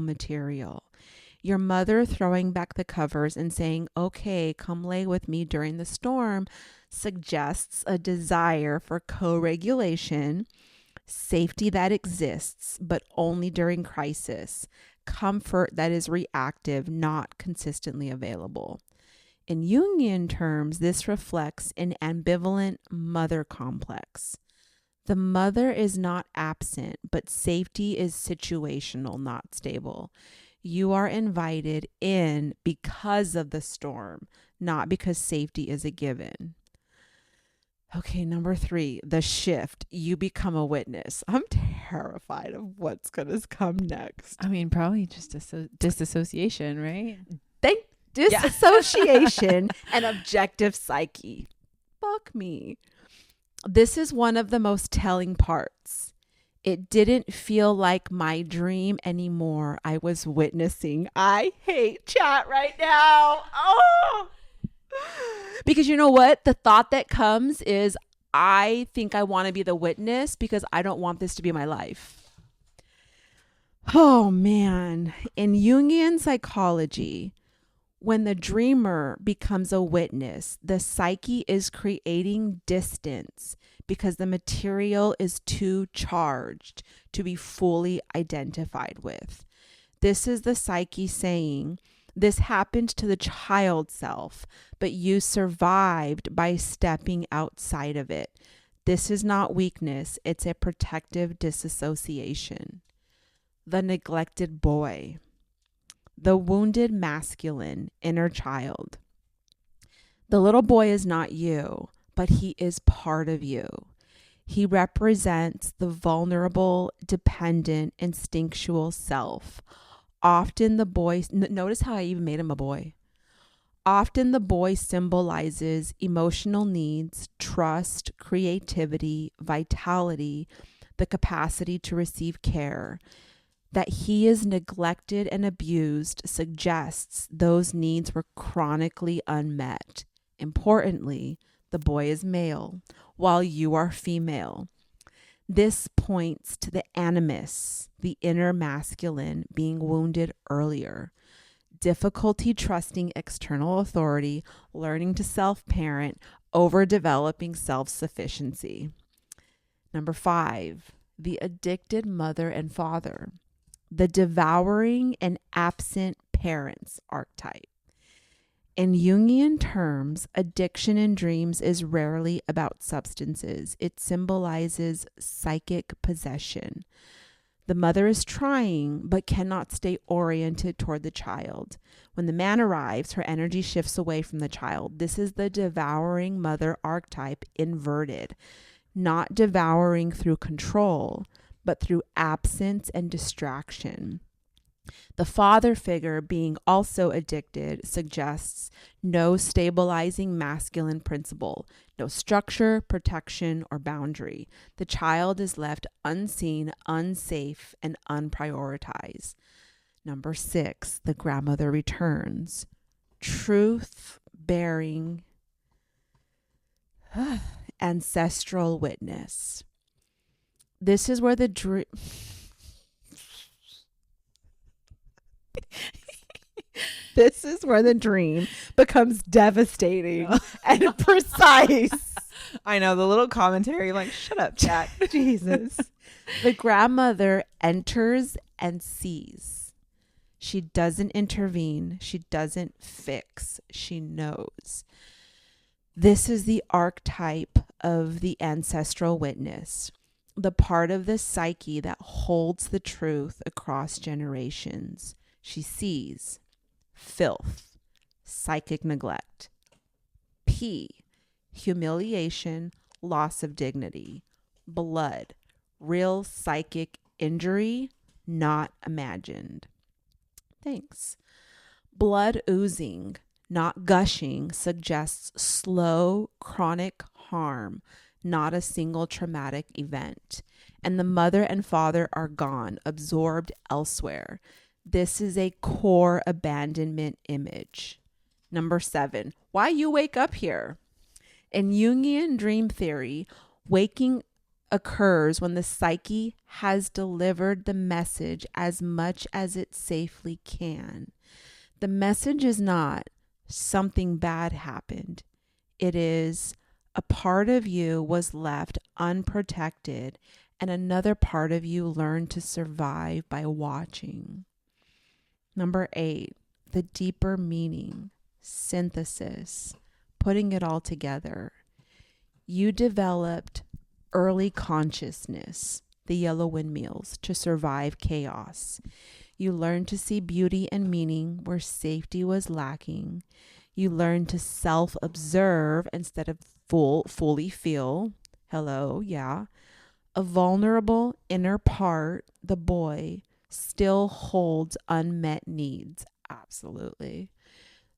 material. Your mother throwing back the covers and saying, okay, come lay with me during the storm, suggests a desire for co-regulation, safety that exists, but only during crisis, comfort that is reactive, not consistently available. In Jungian terms, this reflects an ambivalent mother complex. The mother is not absent, but safety is situational, not stable. You are invited in because of the storm, not because safety is a given. Okay, number 3, the shift. You become a witness. I'm terrified of what's going to come next. I mean, probably just disassociation, right? Disassociation and objective psyche. Fuck me. This is one of the most telling parts. It didn't feel like my dream anymore. I was witnessing. I hate chat right now. Oh! Because you know what? The thought that comes is, I think I want to be the witness because I don't want this to be my life. Oh man. In Jungian psychology, when the dreamer becomes a witness, the psyche is creating distance because the material is too charged to be fully identified with. This is the psyche saying, this happened to the child self, but you survived by stepping outside of it. This is not weakness, it's a protective disassociation. The neglected boy. The wounded masculine inner child. The little boy is not you, but he is part of you. He represents the vulnerable, dependent, instinctual self. Often the boy, notice how I even made him a boy. Often the boy symbolizes emotional needs, trust, creativity, vitality, the capacity to receive care. That he is neglected and abused suggests those needs were chronically unmet. Importantly, the boy is male, while you are female. This points to the animus, the inner masculine, being wounded earlier. Difficulty trusting external authority, learning to self-parent, overdeveloping self-sufficiency. Number 5, the addicted mother and father, the devouring and absent parents archetype. In Jungian terms, addiction in dreams is rarely about substances. It symbolizes psychic possession. The mother is trying, but cannot stay oriented toward the child. When the man arrives, her energy shifts away from the child. This is the devouring mother archetype inverted, not devouring through control, but through absence and distraction. The father figure, being also addicted, suggests no stabilizing masculine principle, no structure, protection, or boundary. The child is left unseen, unsafe, and unprioritized. Number 6, the grandmother returns. Truth bearing ancestral witness. This is where the this is where the dream becomes devastating and precise. I know, the little commentary, like, shut up, chat. Jesus. The grandmother enters and sees. She doesn't intervene. She doesn't fix. She knows. This is the archetype of the ancestral witness, the part of the psyche that holds the truth across generations. She sees filth, psychic neglect. P, humiliation, loss of dignity. Blood, real psychic injury, not imagined. Thanks. Blood oozing, not gushing, suggests slow, chronic harm, not a single traumatic event. And the mother and father are gone, absorbed elsewhere. This is a core abandonment image. Number 7, why you wake up here? In Jungian dream theory, waking occurs when the psyche has delivered the message as much as it safely can. The message is not something bad happened. It is a part of you was left unprotected and another part of you learned to survive by watching. Number 8, the deeper meaning, synthesis, putting it all together. You developed early consciousness, the yellow windmills, to survive chaos. You learned to see beauty and meaning where safety was lacking. You learned to self-observe instead of fully feel. Hello, yeah. A vulnerable inner part, the boy, still holds unmet needs. Absolutely.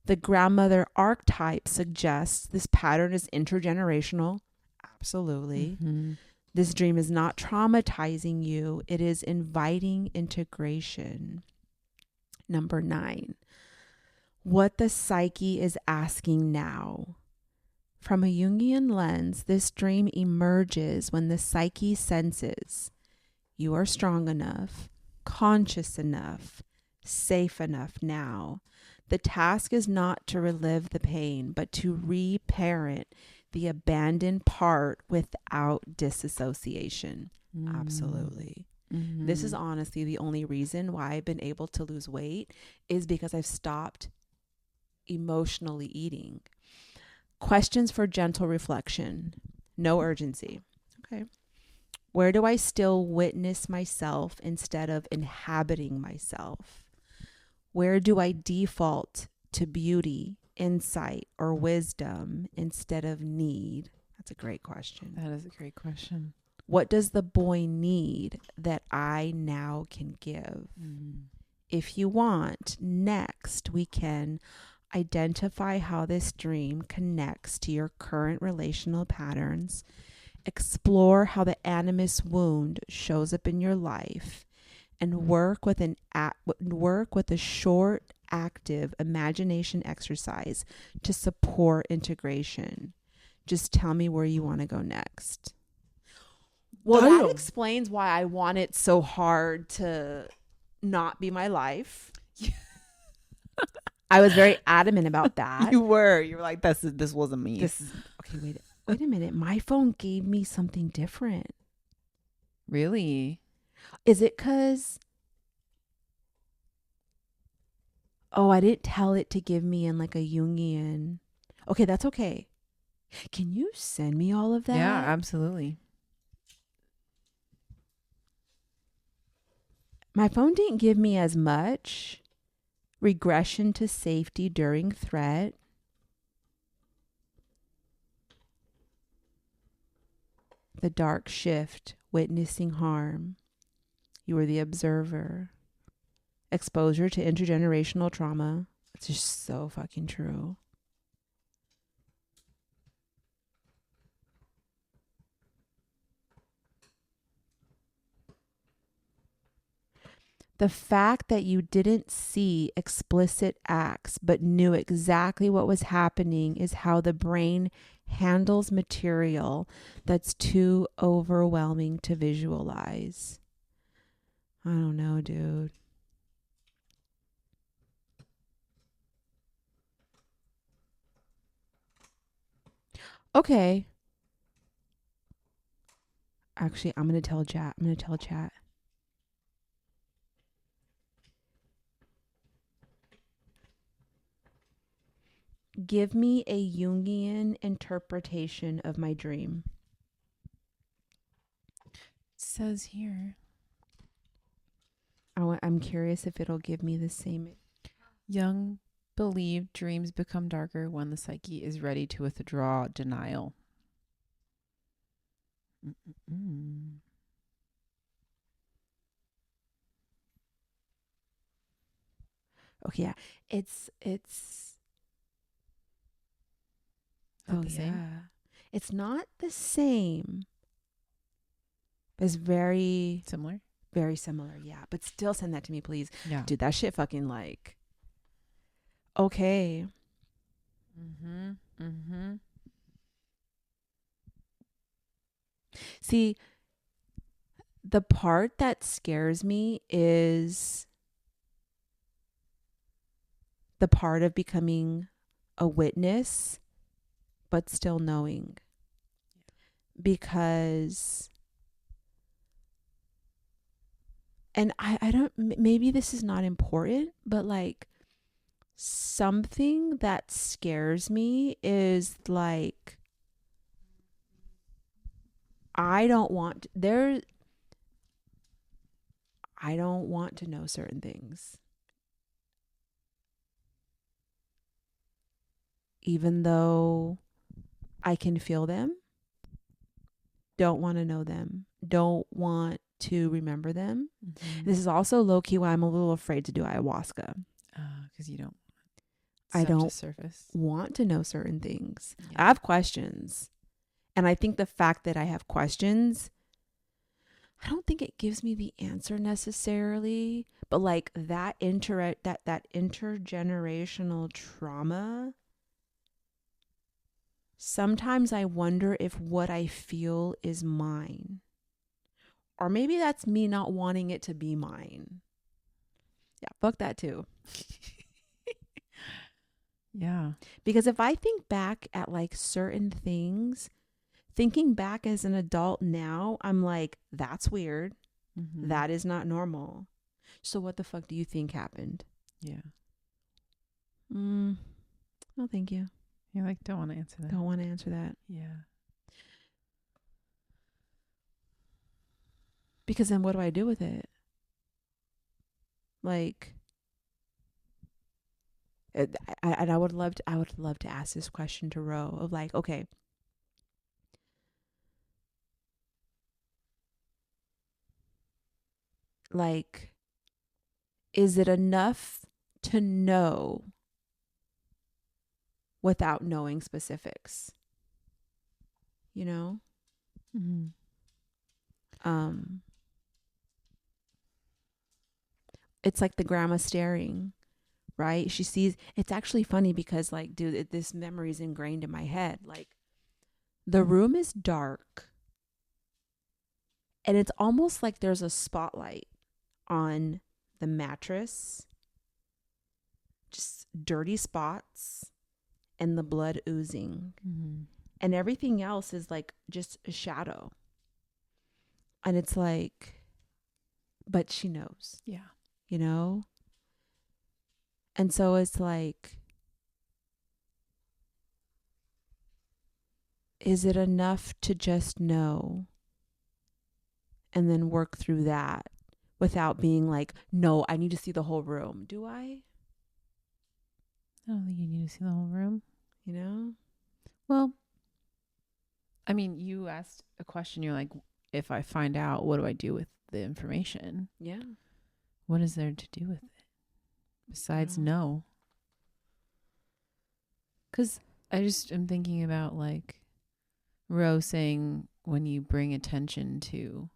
The grandmother archetype suggests this pattern is intergenerational. Absolutely. Mm-hmm. This dream is not traumatizing you. It is inviting integration. Number 9, what the psyche is asking now. From a Jungian lens, this dream emerges when the psyche senses you are strong enough, conscious enough, safe enough now. The task is not to relive the pain, but to reparent the abandoned part without disassociation. Absolutely. Mm-hmm. This is honestly the only reason why I've been able to lose weight is because I've stopped emotionally eating. Questions for gentle reflection. No urgency. Okay. Where do I still witness myself instead of inhabiting myself? Where do I default to beauty, insight, or wisdom instead of need? That's a great question. That is a great question. What does the boy need that I now can give? If you want, next we can identify how this dream connects to your current relational patterns, explore how the animus wound shows up in your life, and work with a short active imagination exercise to support integration. Just tell me where you want to go next. Well, that explains why I want it so hard to not be my life. I was very adamant about that. You were like, this wasn't me. Okay, wait a minute. My phone gave me something different. Really? Is it because, I didn't tell it to give me in like a jungian. Okay, that's okay. Can you send me all of that? Yeah, absolutely. My phone didn't give me as much. Regression to safety during threat. The dark shift, witnessing harm. You were the observer. Exposure to intergenerational trauma. It's just so fucking true. The fact that you didn't see explicit acts but knew exactly what was happening is how the brain handles material that's too overwhelming to visualize. I don't know, dude. Okay. Actually, I'm going to tell Chat. Give me a Jungian interpretation of my dream. It says here. I'm curious if it'll give me the same. Jung believed dreams become darker when the psyche is ready to withdraw denial. Okay, yeah. It's Not the same? yeah. It's not the same. It's very Similar? very similar, yeah. But still send that to me, please. Yeah. Dude, that shit fucking like. Okay. See, the part that scares me is the part of becoming a witness, but still knowing. Because, and I don't, maybe this is not important, but like something that scares me is like, I don't want to know certain things. Even though I can feel them, don't want to know them, don't want to remember them. This is also low-key why I'm a little afraid to do ayahuasca. Because you don't I don't surface. Want to know certain things. Yeah. I have questions. And I think the fact that I have questions, I don't think it gives me the answer necessarily, but like that intergenerational trauma, sometimes I wonder if what I feel is mine. Or maybe that's me not wanting it to be mine. Yeah, fuck that too. Yeah. Because if I think back at like certain things, thinking back as an adult now, I'm like, that's weird. That is not normal. So what the fuck do you think happened? Yeah. No, thank you. You're like, don't want to answer that. Don't want to answer that. Yeah. Because then what do I do with it? Like, I would love to ask this question to Ro of like, okay, like, is it enough to know without knowing specifics? You know? Mm-hmm. It's like the grandma staring, right? She sees, it's actually funny because, like, dude, this memory is ingrained in my head. Like, the room is dark and it's almost like there's a spotlight on the mattress, just dirty spots and the blood oozing. Mm-hmm. And everything else is like just a shadow. And it's like, but she knows, Yeah. you know? And so it's like, is it enough to just know and then work through that without being like, no, I need to see the whole room? Do I? I don't think you need to see the whole room. You know? Well, I mean, you asked a question. You're like, if I find out, what do I do with the information? Yeah. What is there to do with it besides no? Because I just am thinking about, like, Rose saying, when you bring attention to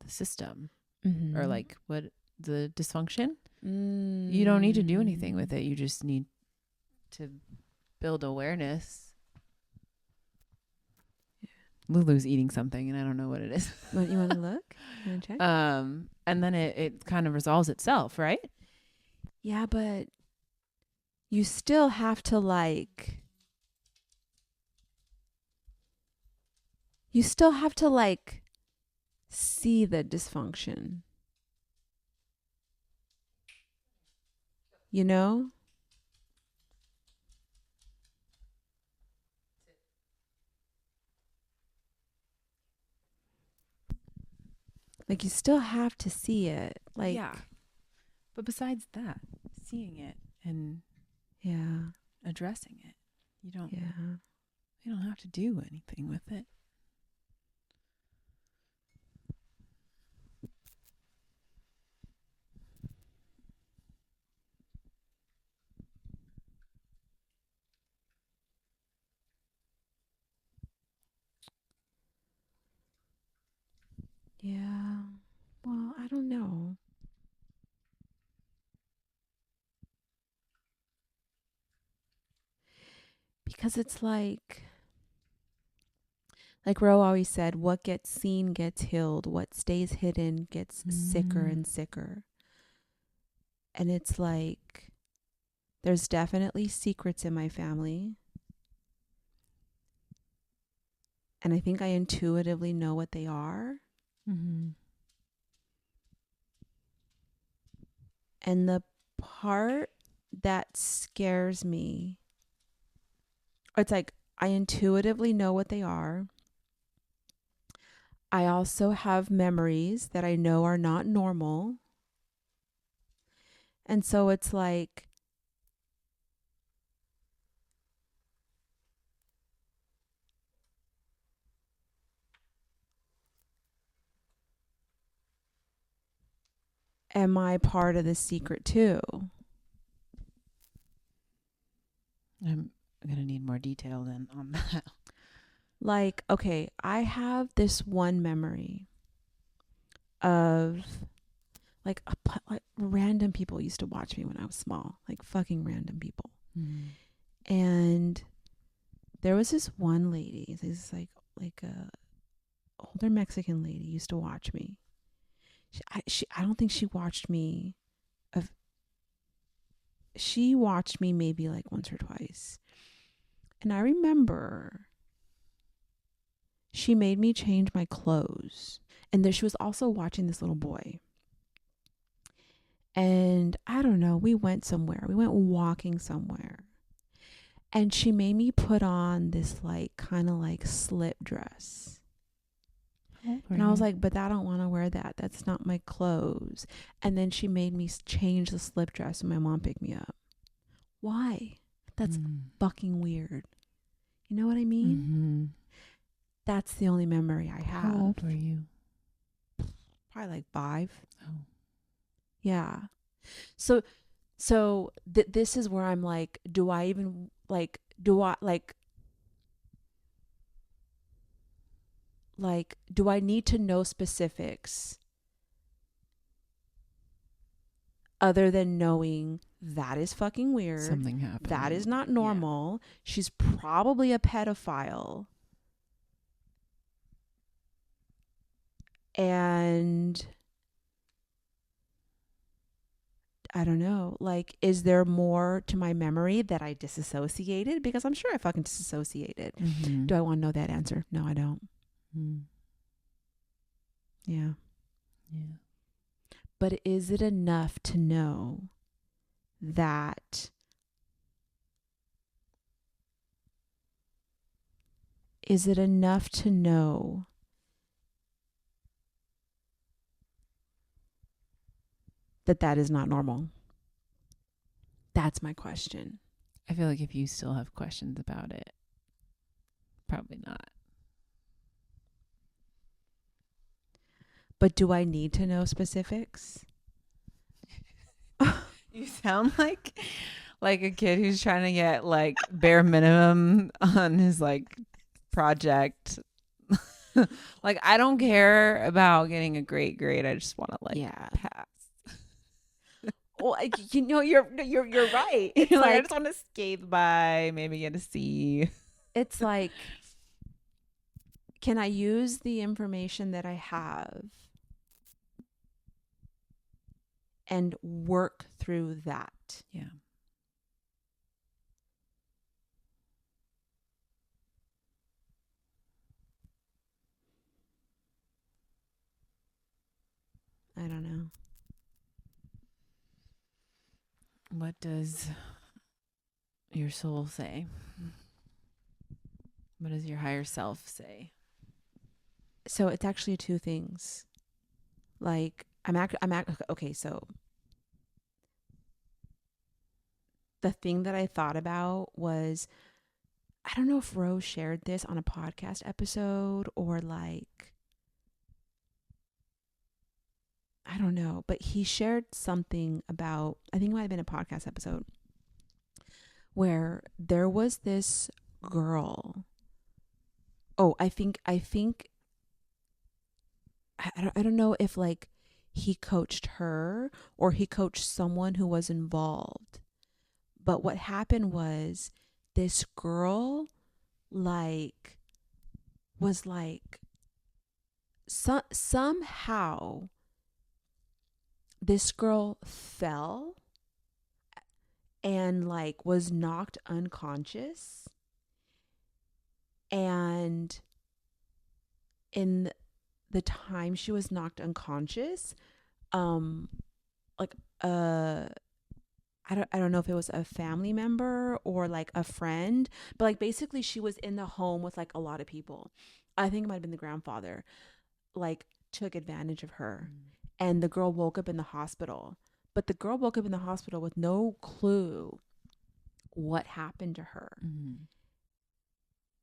the system or like what the dysfunction, you don't need to do anything with it. You just need to build awareness. Lulu's eating something and I don't know what it is. You want to look? You want to check? And then it kind of resolves itself, right? Yeah, but you still have to like see the dysfunction. You know? Like, you still have to see it. Like, yeah. But besides that, seeing it and yeah, addressing it, you don't have to do anything with it. Yeah. Well, I don't know. Because it's like Ro always said, what gets seen gets healed. What stays hidden gets sicker and sicker. And it's like, there's definitely secrets in my family. And I think I intuitively know what they are. Mm-hmm. And the part that scares me, it's like I intuitively know what they are. I also have memories that I know are not normal. And so it's like, am I part of the secret too? I'm gonna need more detail then on that. Like, okay, I have this one memory of like random people used to watch me when I was small, like fucking random people. Mm-hmm. And there was this one lady, this like a older Mexican lady used to watch me. I don't think she watched me. She watched me maybe like once or twice. And I remember she made me change my clothes. And there she was also watching this little boy. And I don't know, we went somewhere. We went walking somewhere. And she made me put on this like kind of like slip dress. And I was like, but I don't want to wear that. That's not my clothes. And then she made me change the slip dress and my mom picked me up. Why? That's fucking weird. You know what I mean? Mm-hmm. That's the only memory I have. How old were you? probably like 5. Oh. Yeah. So this is where I'm like, do I even like, do I do I need to know specifics other than knowing that is fucking weird? Something happened. That is not normal. Yeah. She's probably a pedophile. And I don't know, like, is there more to my memory that I disassociated? Because I'm sure I fucking disassociated. Mm-hmm. Do I want to know that answer? No, I don't. Mm. Yeah. Yeah. But is it enough to know that that is not normal? That's my question. I feel like if you still have questions about it, probably not. But do I need to know specifics? You sound like a kid who's trying to get like bare minimum on his like project. Like, I don't care about getting a great grade. I just want to pass. Well, you know, you're right. It's like, I just want to skate by, maybe get a C. It's like, can I use the information that I have and work through that? Yeah. I don't know. What does your soul say? What does your higher self say? So it's actually 2 things. Like, okay, so the thing that I thought about was, I don't know if Rose shared this on a podcast episode or like, I don't know, but he shared something about, I think it might have been a podcast episode, where there was this girl. Oh, I don't know if like he coached her or he coached someone who was involved. But what happened was, this girl like was like, somehow this girl fell and like was knocked unconscious, and in the time she was knocked unconscious, like I don't know if it was a family member or like a friend, but like basically she was in the home with like a lot of people. I think it might have been the grandfather, like took advantage of her. And the girl woke up in the hospital. But the girl woke up in the hospital with no clue what happened to her.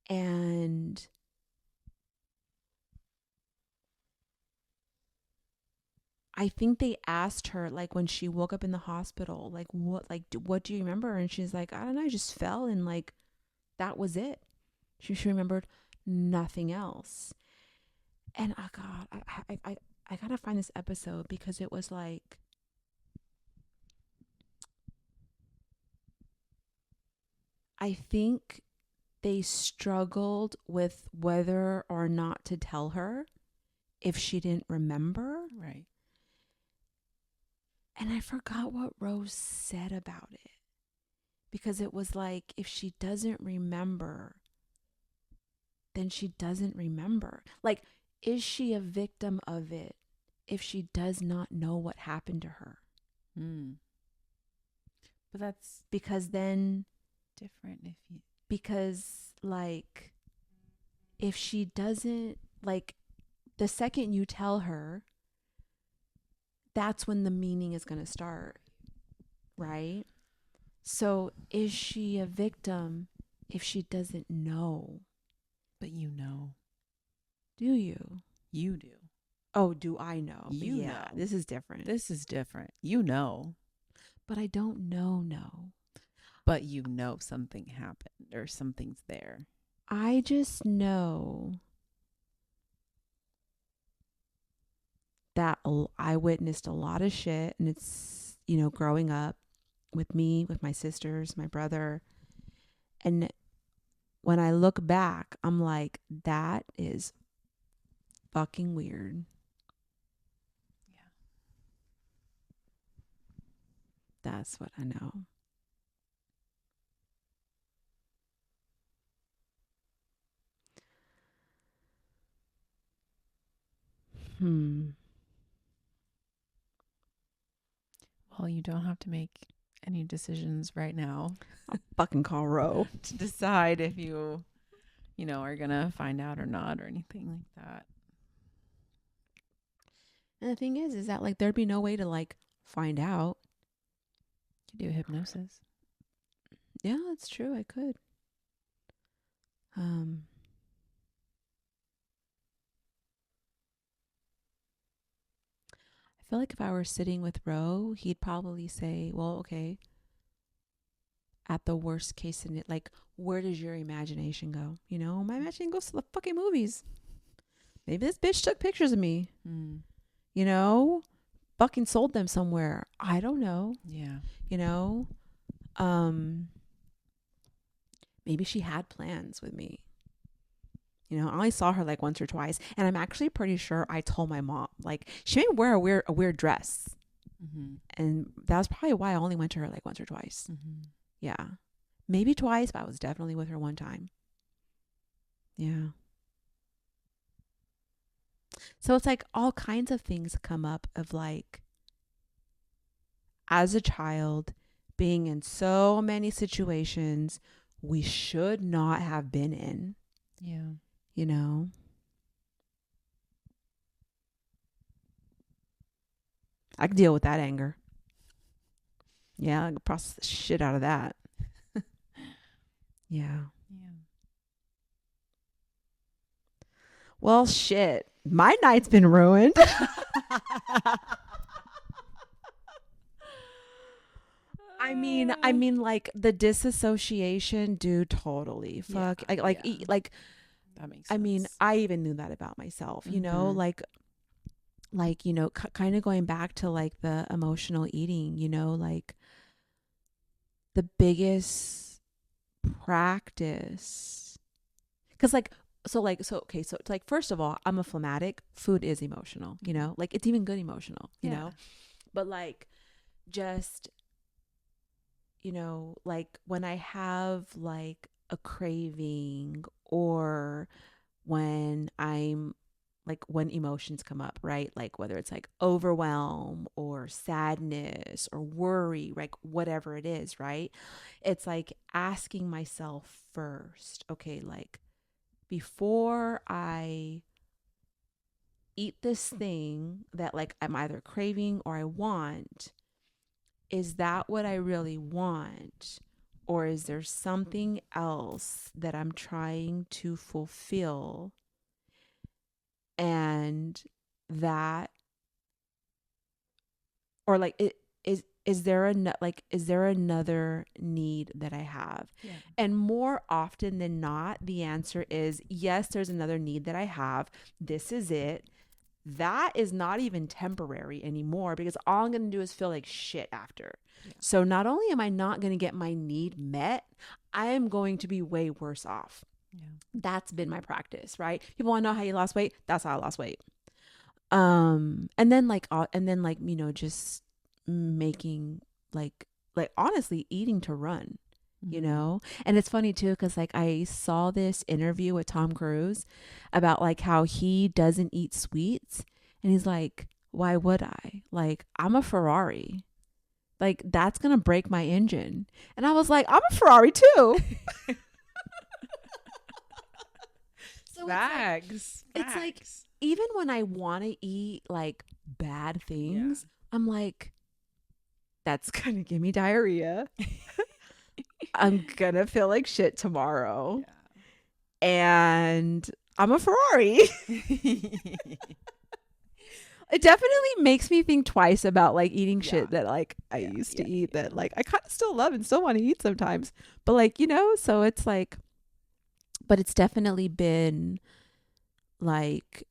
And I think they asked her, like, when she woke up in the hospital, like, what do you remember? And she's like, I don't know, I just fell, and like, that was it. She remembered nothing else. And oh God, I gotta find this episode, because it was like, I think they struggled with whether or not to tell her if she didn't remember. Right. And I forgot what Rose said about it, because it was like, if she doesn't remember, then she doesn't remember. Like, is she a victim of it if she does not know what happened to her? But that's because then different because like, if she doesn't, like, the second you tell her, that's when the meaning is going to start, right? So is she a victim if she doesn't know? But you know. Do you? You do. Oh, do I know? But You yeah, know. this is different. This is different. You know, But I don't know. but you know something happened or something's there. I just know that I witnessed a lot of shit, and it's, you know, growing up with me, with my sisters, my brother. And when I look back, I'm like, that is fucking weird. Yeah. That's what I know. Well, you don't have to make any decisions right now I'll fucking call Ro. to decide if you know, are going to find out or not or anything like that. And the thing is that like there'd be no way to like find out. You do hypnosis. Yeah, that's true. I could. I feel like if I were sitting with Ro, he'd probably say, well, okay, at the worst case in it, like, where does your imagination go? You know, my imagination goes to the fucking movies. Maybe this bitch took pictures of me. You know, fucking sold them somewhere. I don't know. Yeah. You know, maybe she had plans with me. You know, I only saw her like once or twice, and I'm actually pretty sure I told my mom, like, she may wear a weird dress, and that was probably why I only went to her like once or twice. Yeah, maybe twice, but I was definitely with her one time. Yeah. So it's like all kinds of things come up of like, as a child, being in so many situations we should not have been in. Yeah. You know? I can deal with that anger. Yeah, I can process the shit out of that. Yeah. Yeah. Well, shit. My night's been ruined. I mean, like the disassociation, dude. Totally, fuck. Yeah, Like yeah. like. That makes sense. I mean, I even knew that about myself. You know, like you know, kind of going back to like the emotional eating. You know, like the biggest practice, because like so it's like, first of all, I'm a phlegmatic. Food is emotional. You know, like it's even good emotional. You know, but like just, you know, like when I have like a craving, or when I'm like, when emotions come up, right? Like whether it's like overwhelm or sadness or worry, like whatever it is, right? It's like asking myself first, okay, like before I eat this thing that like I'm either craving or I want, is that what I really want? Or is there something else that I'm trying to fulfill? And that, or like, is there is there another need that I have? Yeah. And more often than not, the answer is yes, there's another need that I have. This is it. That is not even temporary anymore, because all I'm going to do is feel like shit after. Yeah. So not only am I not going to get my need met, I am going to be way worse off. Yeah. That's been my practice, right? People want to know how you lost weight. That's how I lost weight. And then like, you know, just making like honestly eating to run, you know? And it's funny too, because like I saw this interview with Tom Cruise about like how he doesn't eat sweets, and he's like, why would I? Like, I'm a Ferrari. Like, that's gonna break my engine. And I was like, I'm a Ferrari too. So Facts. It's like even when I want to eat like bad things, I'm like, that's gonna give me diarrhea. I'm gonna feel like shit tomorrow. Yeah. And I'm a Ferrari. It definitely makes me think twice about like eating Yeah. shit that like I Yeah, used to yeah, eat yeah. that like I kind of still love and still want to eat sometimes. But like, you know, so it's like, but it's definitely been like,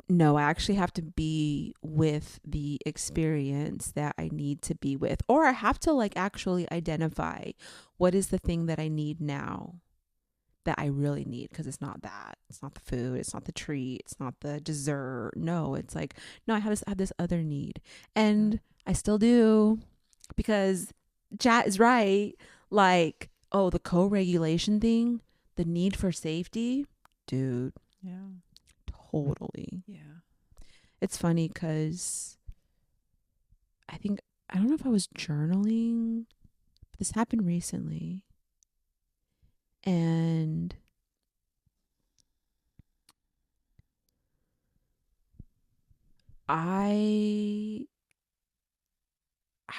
no, I actually have to be with the experience that I need to be with, or I have to like actually identify what is the thing that I need now that I really need, because it's not that. It's not the food. It's not the treat. It's not the dessert. No, it's like, no, I have this other need. And I still do, because Chat is right. Like, oh, the co-regulation thing, the need for safety, dude, Yeah. totally. Yeah. It's funny because I don't know if I was journaling, but this happened recently. And I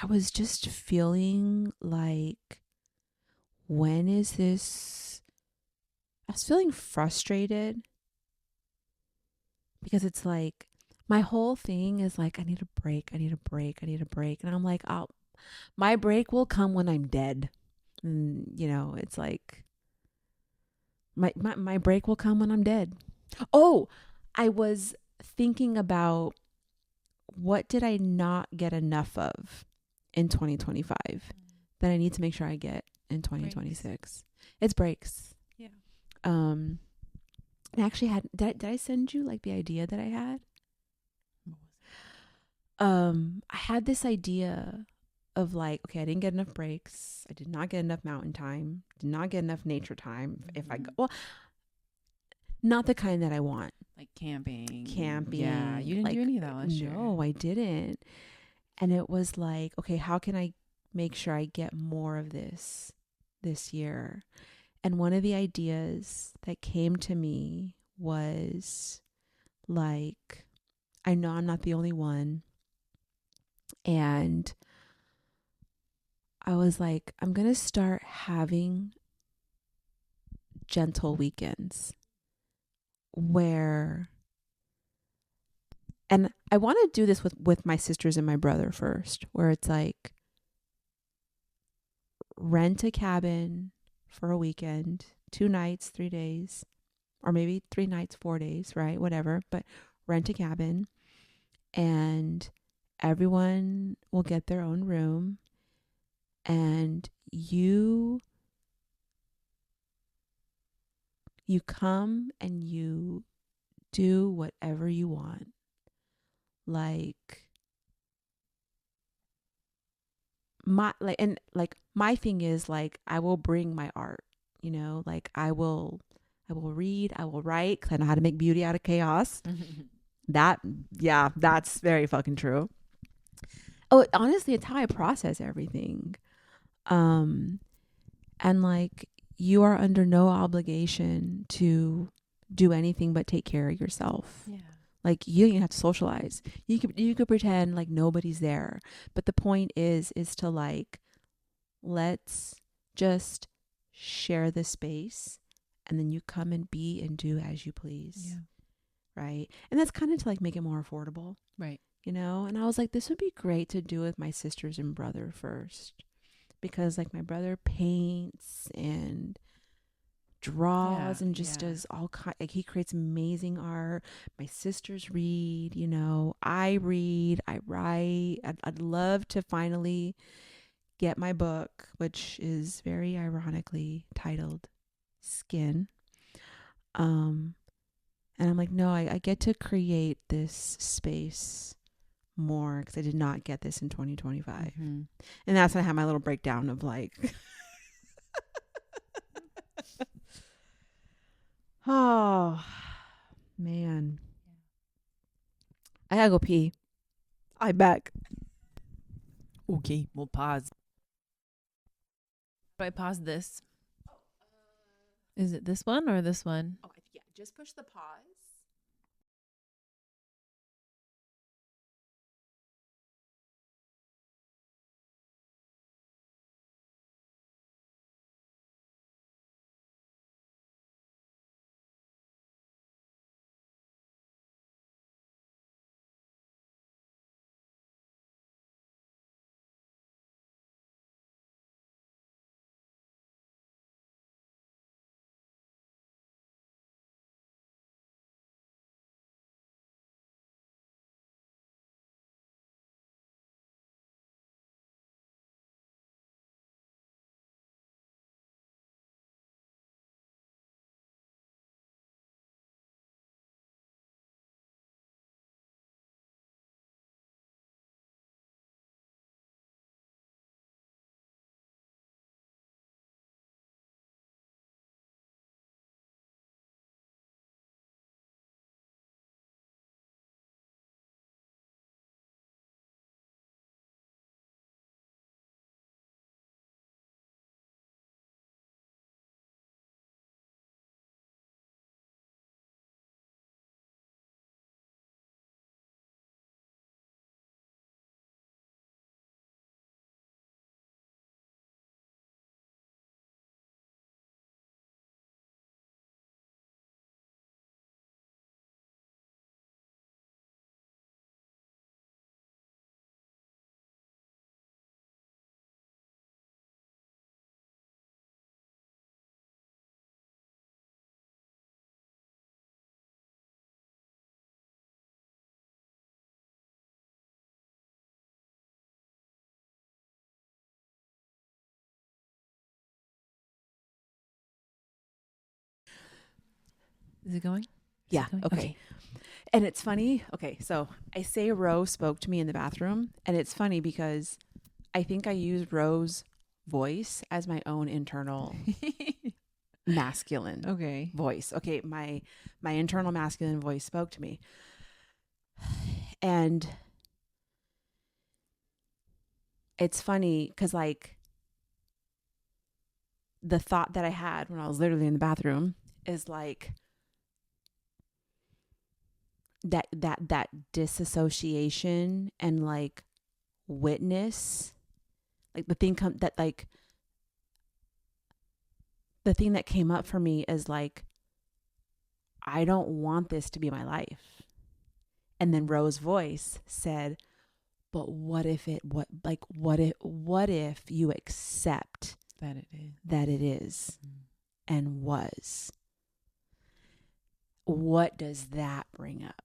was just feeling like, when is this? I was feeling frustrated because it's like, my whole thing is like, I need a break. I need a break. I need a break. And I'm like, oh, my break will come when I'm dead. And, you know, it's like, my break will come when I'm dead. Oh, I was thinking about, what did I not get enough of in 2025 that I need to make sure I get in 2026? It's breaks. Yeah. I actually had, did I send you like the idea that I had? What was I had this idea of like, okay, I didn't get enough breaks. I did not get enough mountain time. Did not get enough nature time. If I go, well, not the kind that I want. like camping? Camping. Yeah. You didn't like, do any of that last year. No, I didn't. And it was like, okay, how can I make sure I get more of this year? And one of the ideas that came to me was like, I know I'm not the only one. And I was like, I'm going to start having gentle weekends where, and I want to do this with my sisters and my brother first, where it's like, rent a cabin for a weekend, 2 nights, 3 days, or maybe 3 nights, 4 days, right? Whatever. But rent a cabin, and everyone will get their own room, and you come and you do whatever you want. Like, my thing is like, I will bring my art, you know, like I will read, I will write, 'cause I know how to make beauty out of chaos. That's very fucking true. Oh, honestly, it's how I process everything. And like, you are under no obligation to do anything but take care of yourself. Yeah. Like, you don't even have to socialize. You could pretend like nobody's there. But the point is to like, let's just share the space, and then you come and be and do as you please. Yeah. Right. And that's kind of to like make it more affordable. Right. You know? And I was like, this would be great to do with my sisters and brother first. Because like, my brother paints and draws and just does all kind, like, he creates amazing art. My sisters read, you know, I read, I write. I'd love to finally get my book, which is very ironically titled Skin. And I'm like, no, I get to create this space more, because I did not get this in 2025. Mm-hmm. And that's when I had my little breakdown of like, oh, man. I gotta go pee. I'm back. Okay. We'll pause. Do I pause this? Is it this one or this one? Oh, yeah. Just push the pause. Is it going? Yeah. Okay. And it's funny. Okay. So I say Rose spoke to me in the bathroom. And it's funny because I think I used Rose's voice as my own internal masculine Okay. voice. Okay. My internal masculine voice spoke to me. And it's funny because, like, the thought that I had when I was literally in the bathroom is like that disassociation and like witness, like the thing that came up for me is like, I don't want this to be my life. And then Rose's voice said, but what if you accept That it is. that it is and was? What does that bring up?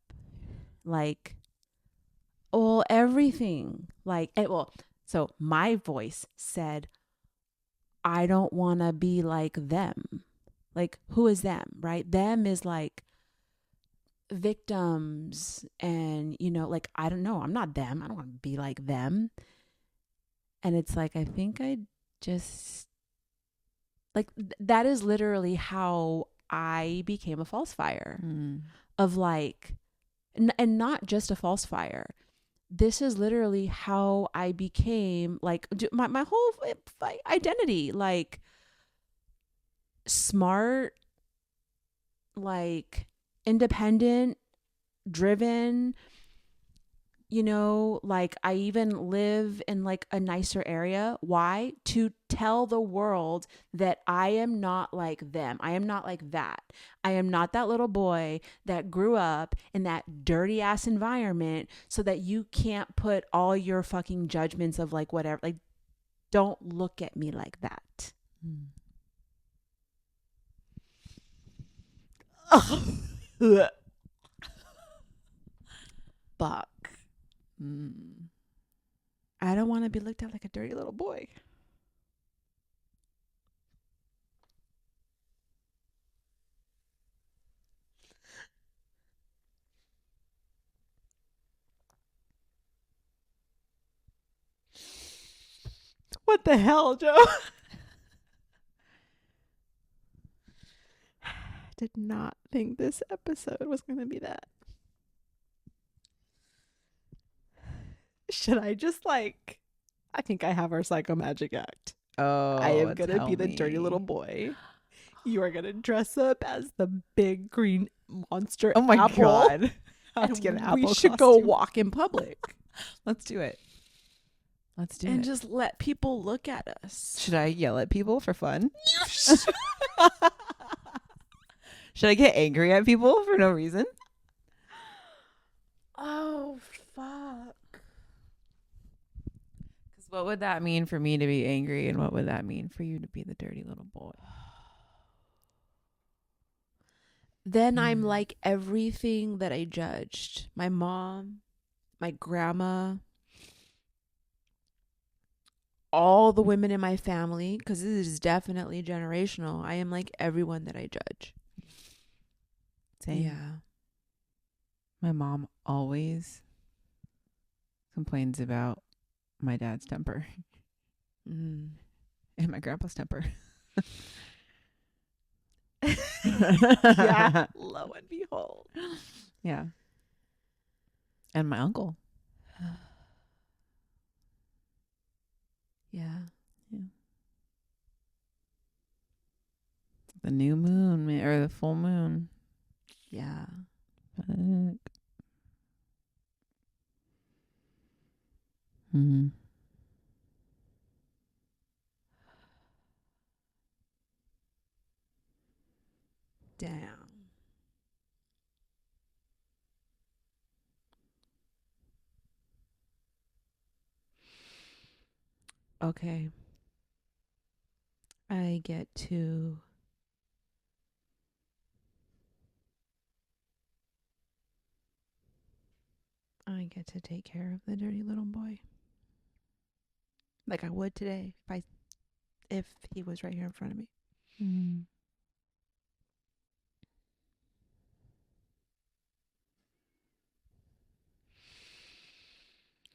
Like, well, everything. Like, so my voice said, I don't want to be like them. Like, who is them, right? Them is like victims and, like, I don't know. I'm not them. I don't want to be like them. And it's like, I think I just, like, that is literally how I became a falsifier of like, and not just a falsifier. This is literally how I became like my whole identity, like smart, like independent, driven, like I even live in like a nicer area. Why? To tell the world that I am not like them. I am not like that. I am not that little boy that grew up in that dirty ass environment so that you can't put all your fucking judgments of like whatever. Like, don't look at me like that. Fuck. I don't want to be looked at like a dirty little boy. What the hell, Joe? Did not think this episode was going to be that. Should I just like, I think I have our psycho magic act. Oh, I am going to be the dirty little boy. You are going to dress up as the big green monster Oh my apple. God. And get an apple we should go walk in public. Let's do it. And just let people look at us. Should I yell at people for fun? Should I get angry at people for no reason? Oh, fuck. Because what would that mean for me to be angry, and what would that mean for you to be the dirty little boy? Then I'm like everything that I judged. My mom, my grandma, all the women in my family, because this is definitely generational. I am like everyone that I judge. Same. Yeah. My mom always complains about my dad's temper and my grandpa's temper. Yeah. Lo and behold. Yeah. And my uncle. Yeah. The new moon or the full moon. Yeah. Fuck. Mm-hmm. Damn. Okay. I get to take care of the dirty little boy. Like I would today if he was right here in front of me.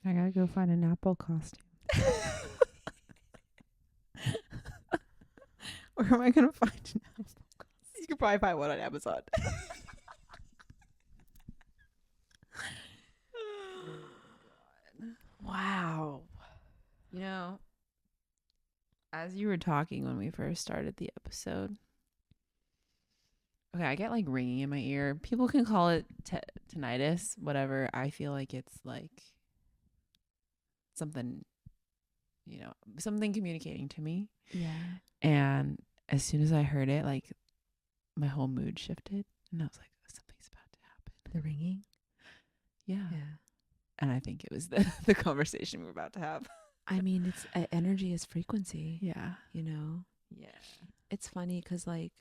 I gotta go find an apple costume. Where am I gonna find an apple costume? You could probably find one on Amazon. Wow. You know, as you were talking when we first started the episode, okay, I get like ringing in my ear. People can call it tinnitus, whatever. I feel like it's like something, something communicating to me. Yeah. And as soon as I heard it, like my whole mood shifted, and I was like, something's about to happen. The ringing? Yeah. Yeah. And I think it was the conversation we were about to have. I mean, it's energy is frequency. Yeah. Yeah. It's funny because like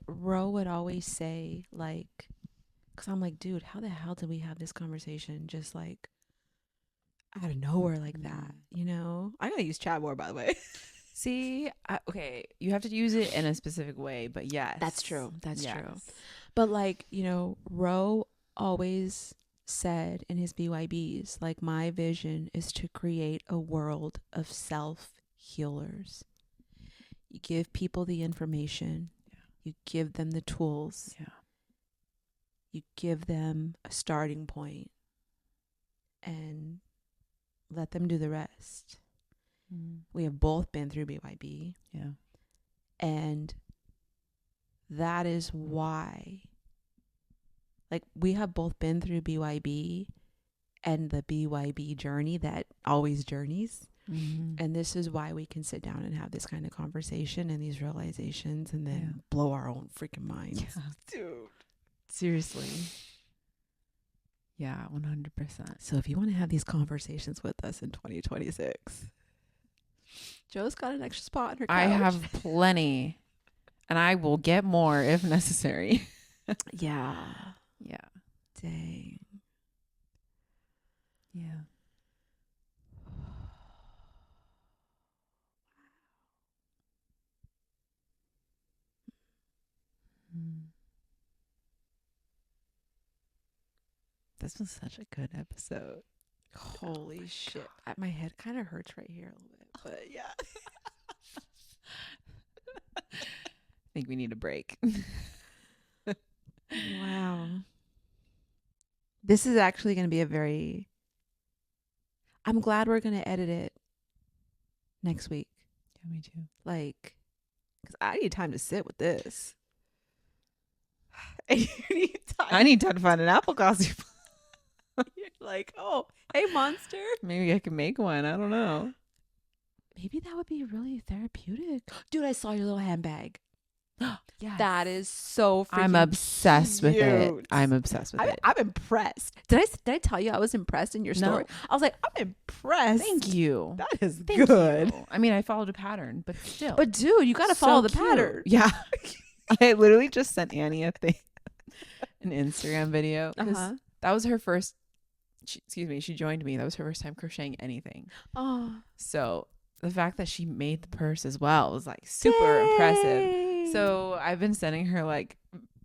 Ro would always say like, because I'm like, dude, how the hell did we have this conversation just like out of nowhere like that? I gotta use chat more, by the way. See, okay, you have to use it in a specific way, but yes. That's true. That's Yes. true. But like, Ro always said in his BYBs, like, my vision is to create a world of self-healers. You give people the information. Yeah. You give them the tools. Yeah. You give them a starting point and let them do the rest. We have both been through BYB. Yeah. And that is why, like, we have both been through BYB and the BYB journey that always journeys. And this is why we can sit down and have this kind of conversation and these realizations and then blow our own freaking minds. Yeah. Dude. Seriously. Yeah, 100%. So if you want to have these conversations with us in 2026, Joe's got an extra spot on her couch. I have plenty, and I will get more if necessary. Yeah. Yeah. Dang. Yeah. This was such a good episode. Holy shit. My head kind of hurts right here a little bit, but yeah. I think we need a break. Wow. This is actually going to be I'm glad we're going to edit it next week. Yeah, me too. Like, because I need time to sit with this. And you need time. I need time to find an apple costume. You're like, oh, hey, monster. Maybe I can make one. I don't know. Maybe that would be really therapeutic. Dude, I saw your little handbag. Yeah. That is so freaking I'm obsessed with it. cute. I'm obsessed with it. I'm impressed. Did I tell you I was impressed in your story? No. I was like, I'm impressed. Thank you. That is Thank good. you. I mean, I followed a pattern, but still. But dude, you got to follow the cute. pattern. Yeah. I literally just sent Annie a thing, an Instagram video. 'Cause that was her first, she joined me. That was her first time crocheting anything. Oh. So the fact that she made the purse as well was like super impressive. So I've been sending her like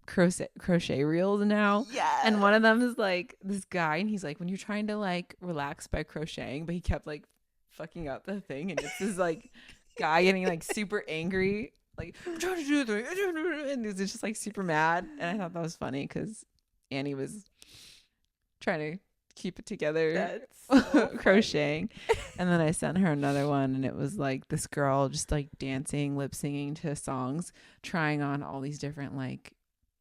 crochet reels now. Yeah. And one of them is like this guy, and he's like, when you're trying to like relax by crocheting, but he kept like fucking up the thing, and it's this like guy getting like super angry, like I'm trying to do the thing, and he's just like super mad. And I thought that was funny because Annie was trying to keep it together. That's so crocheting. And then I sent her another one, and it was like this girl just like dancing, lip singing to songs, trying on all these different like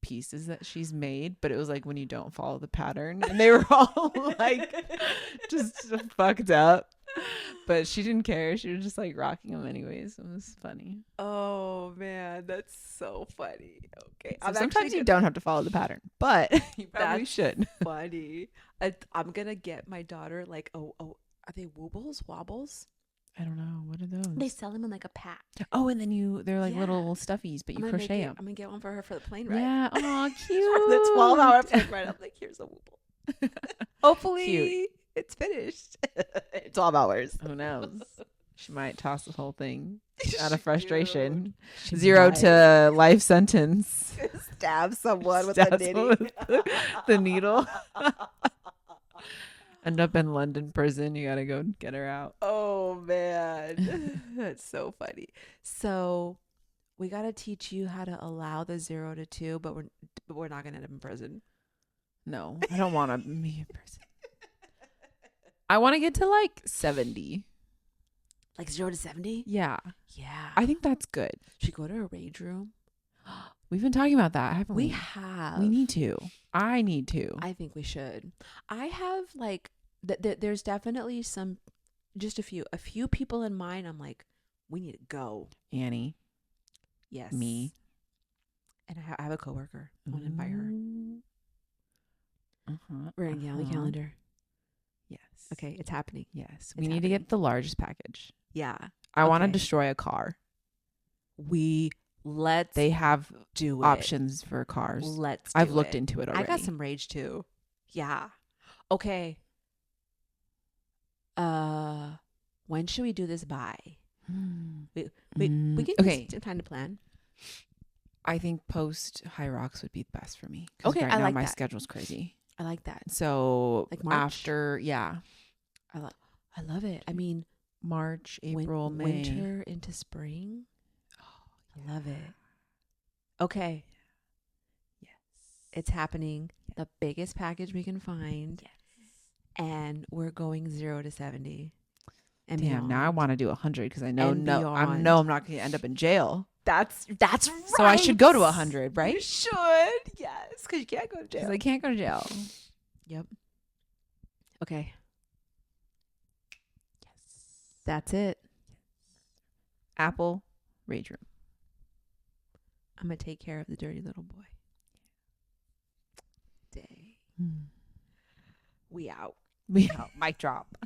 pieces that she's made, but it was like when you don't follow the pattern, and they were all like just fucked up, but she didn't care. She was just like rocking them anyways. It was funny. Oh man, that's so funny. Okay. So sometimes you don't have to follow the pattern, but you probably That's should. Funny. I'm gonna get my daughter like are they wobbles? I don't know. What are those? They sell them in like a pack. Oh, and then they're like Yeah. little stuffies, but you crochet them. I'm gonna get one for her for the plane ride. Yeah. Oh, For cute. the 12-hour plane ride. I'm like, here's a wobble. Hopefully Cute. it's finished. 12 hours. Who knows? She might toss the whole thing out of frustration. She 0 might. to life sentence. Stab someone with Stab a someone knitting. with the needle. End up in London prison. You gotta go get her out. Oh man, that's so funny. So we gotta teach you how to allow the 0 to 2, but we're not gonna end up in prison. No, I don't want to be in prison. I want to get to like 70. Like 0 to 70? Yeah, Yeah. I think that's good. Should go to a rage room. We've been talking about that, haven't we? We have. We need to. I need to. I think we should. I have like there's definitely just a few people in mind. I'm like, we need to go. Annie. Yes. Me. And I have a coworker. I want to invite her. We're gonna get on the calendar. Yes. Okay, it's happening. Yes. We need to get the largest package. Yeah. I want to Okay. destroy a car. They have do it. options for cars. I've looked into it already. I got some rage too. Yeah. Okay. When should we do this by? We can okay. some time to plan. I think post High Rocks would be best for me. Okay, right I now like my that. schedule's crazy. I like that. So Like March? after, yeah, I love it. I mean, March, April, May. winter into spring. I love it. Okay. Yes. It's happening. The biggest package we can find. Yes. And we're going 0 to 70. And Damn, beyond. now I want to do 100 because I know And I beyond. know I'm not going to end up in jail. That's right. So I should go to 100, right? You should. Yes, because you can't go to Because jail. I can't go to jail. Yep. Okay. Yes. That's it. Apple Rage Room. I'm going to take care of the dirty little boy. Day. We out. We out. Mic drop.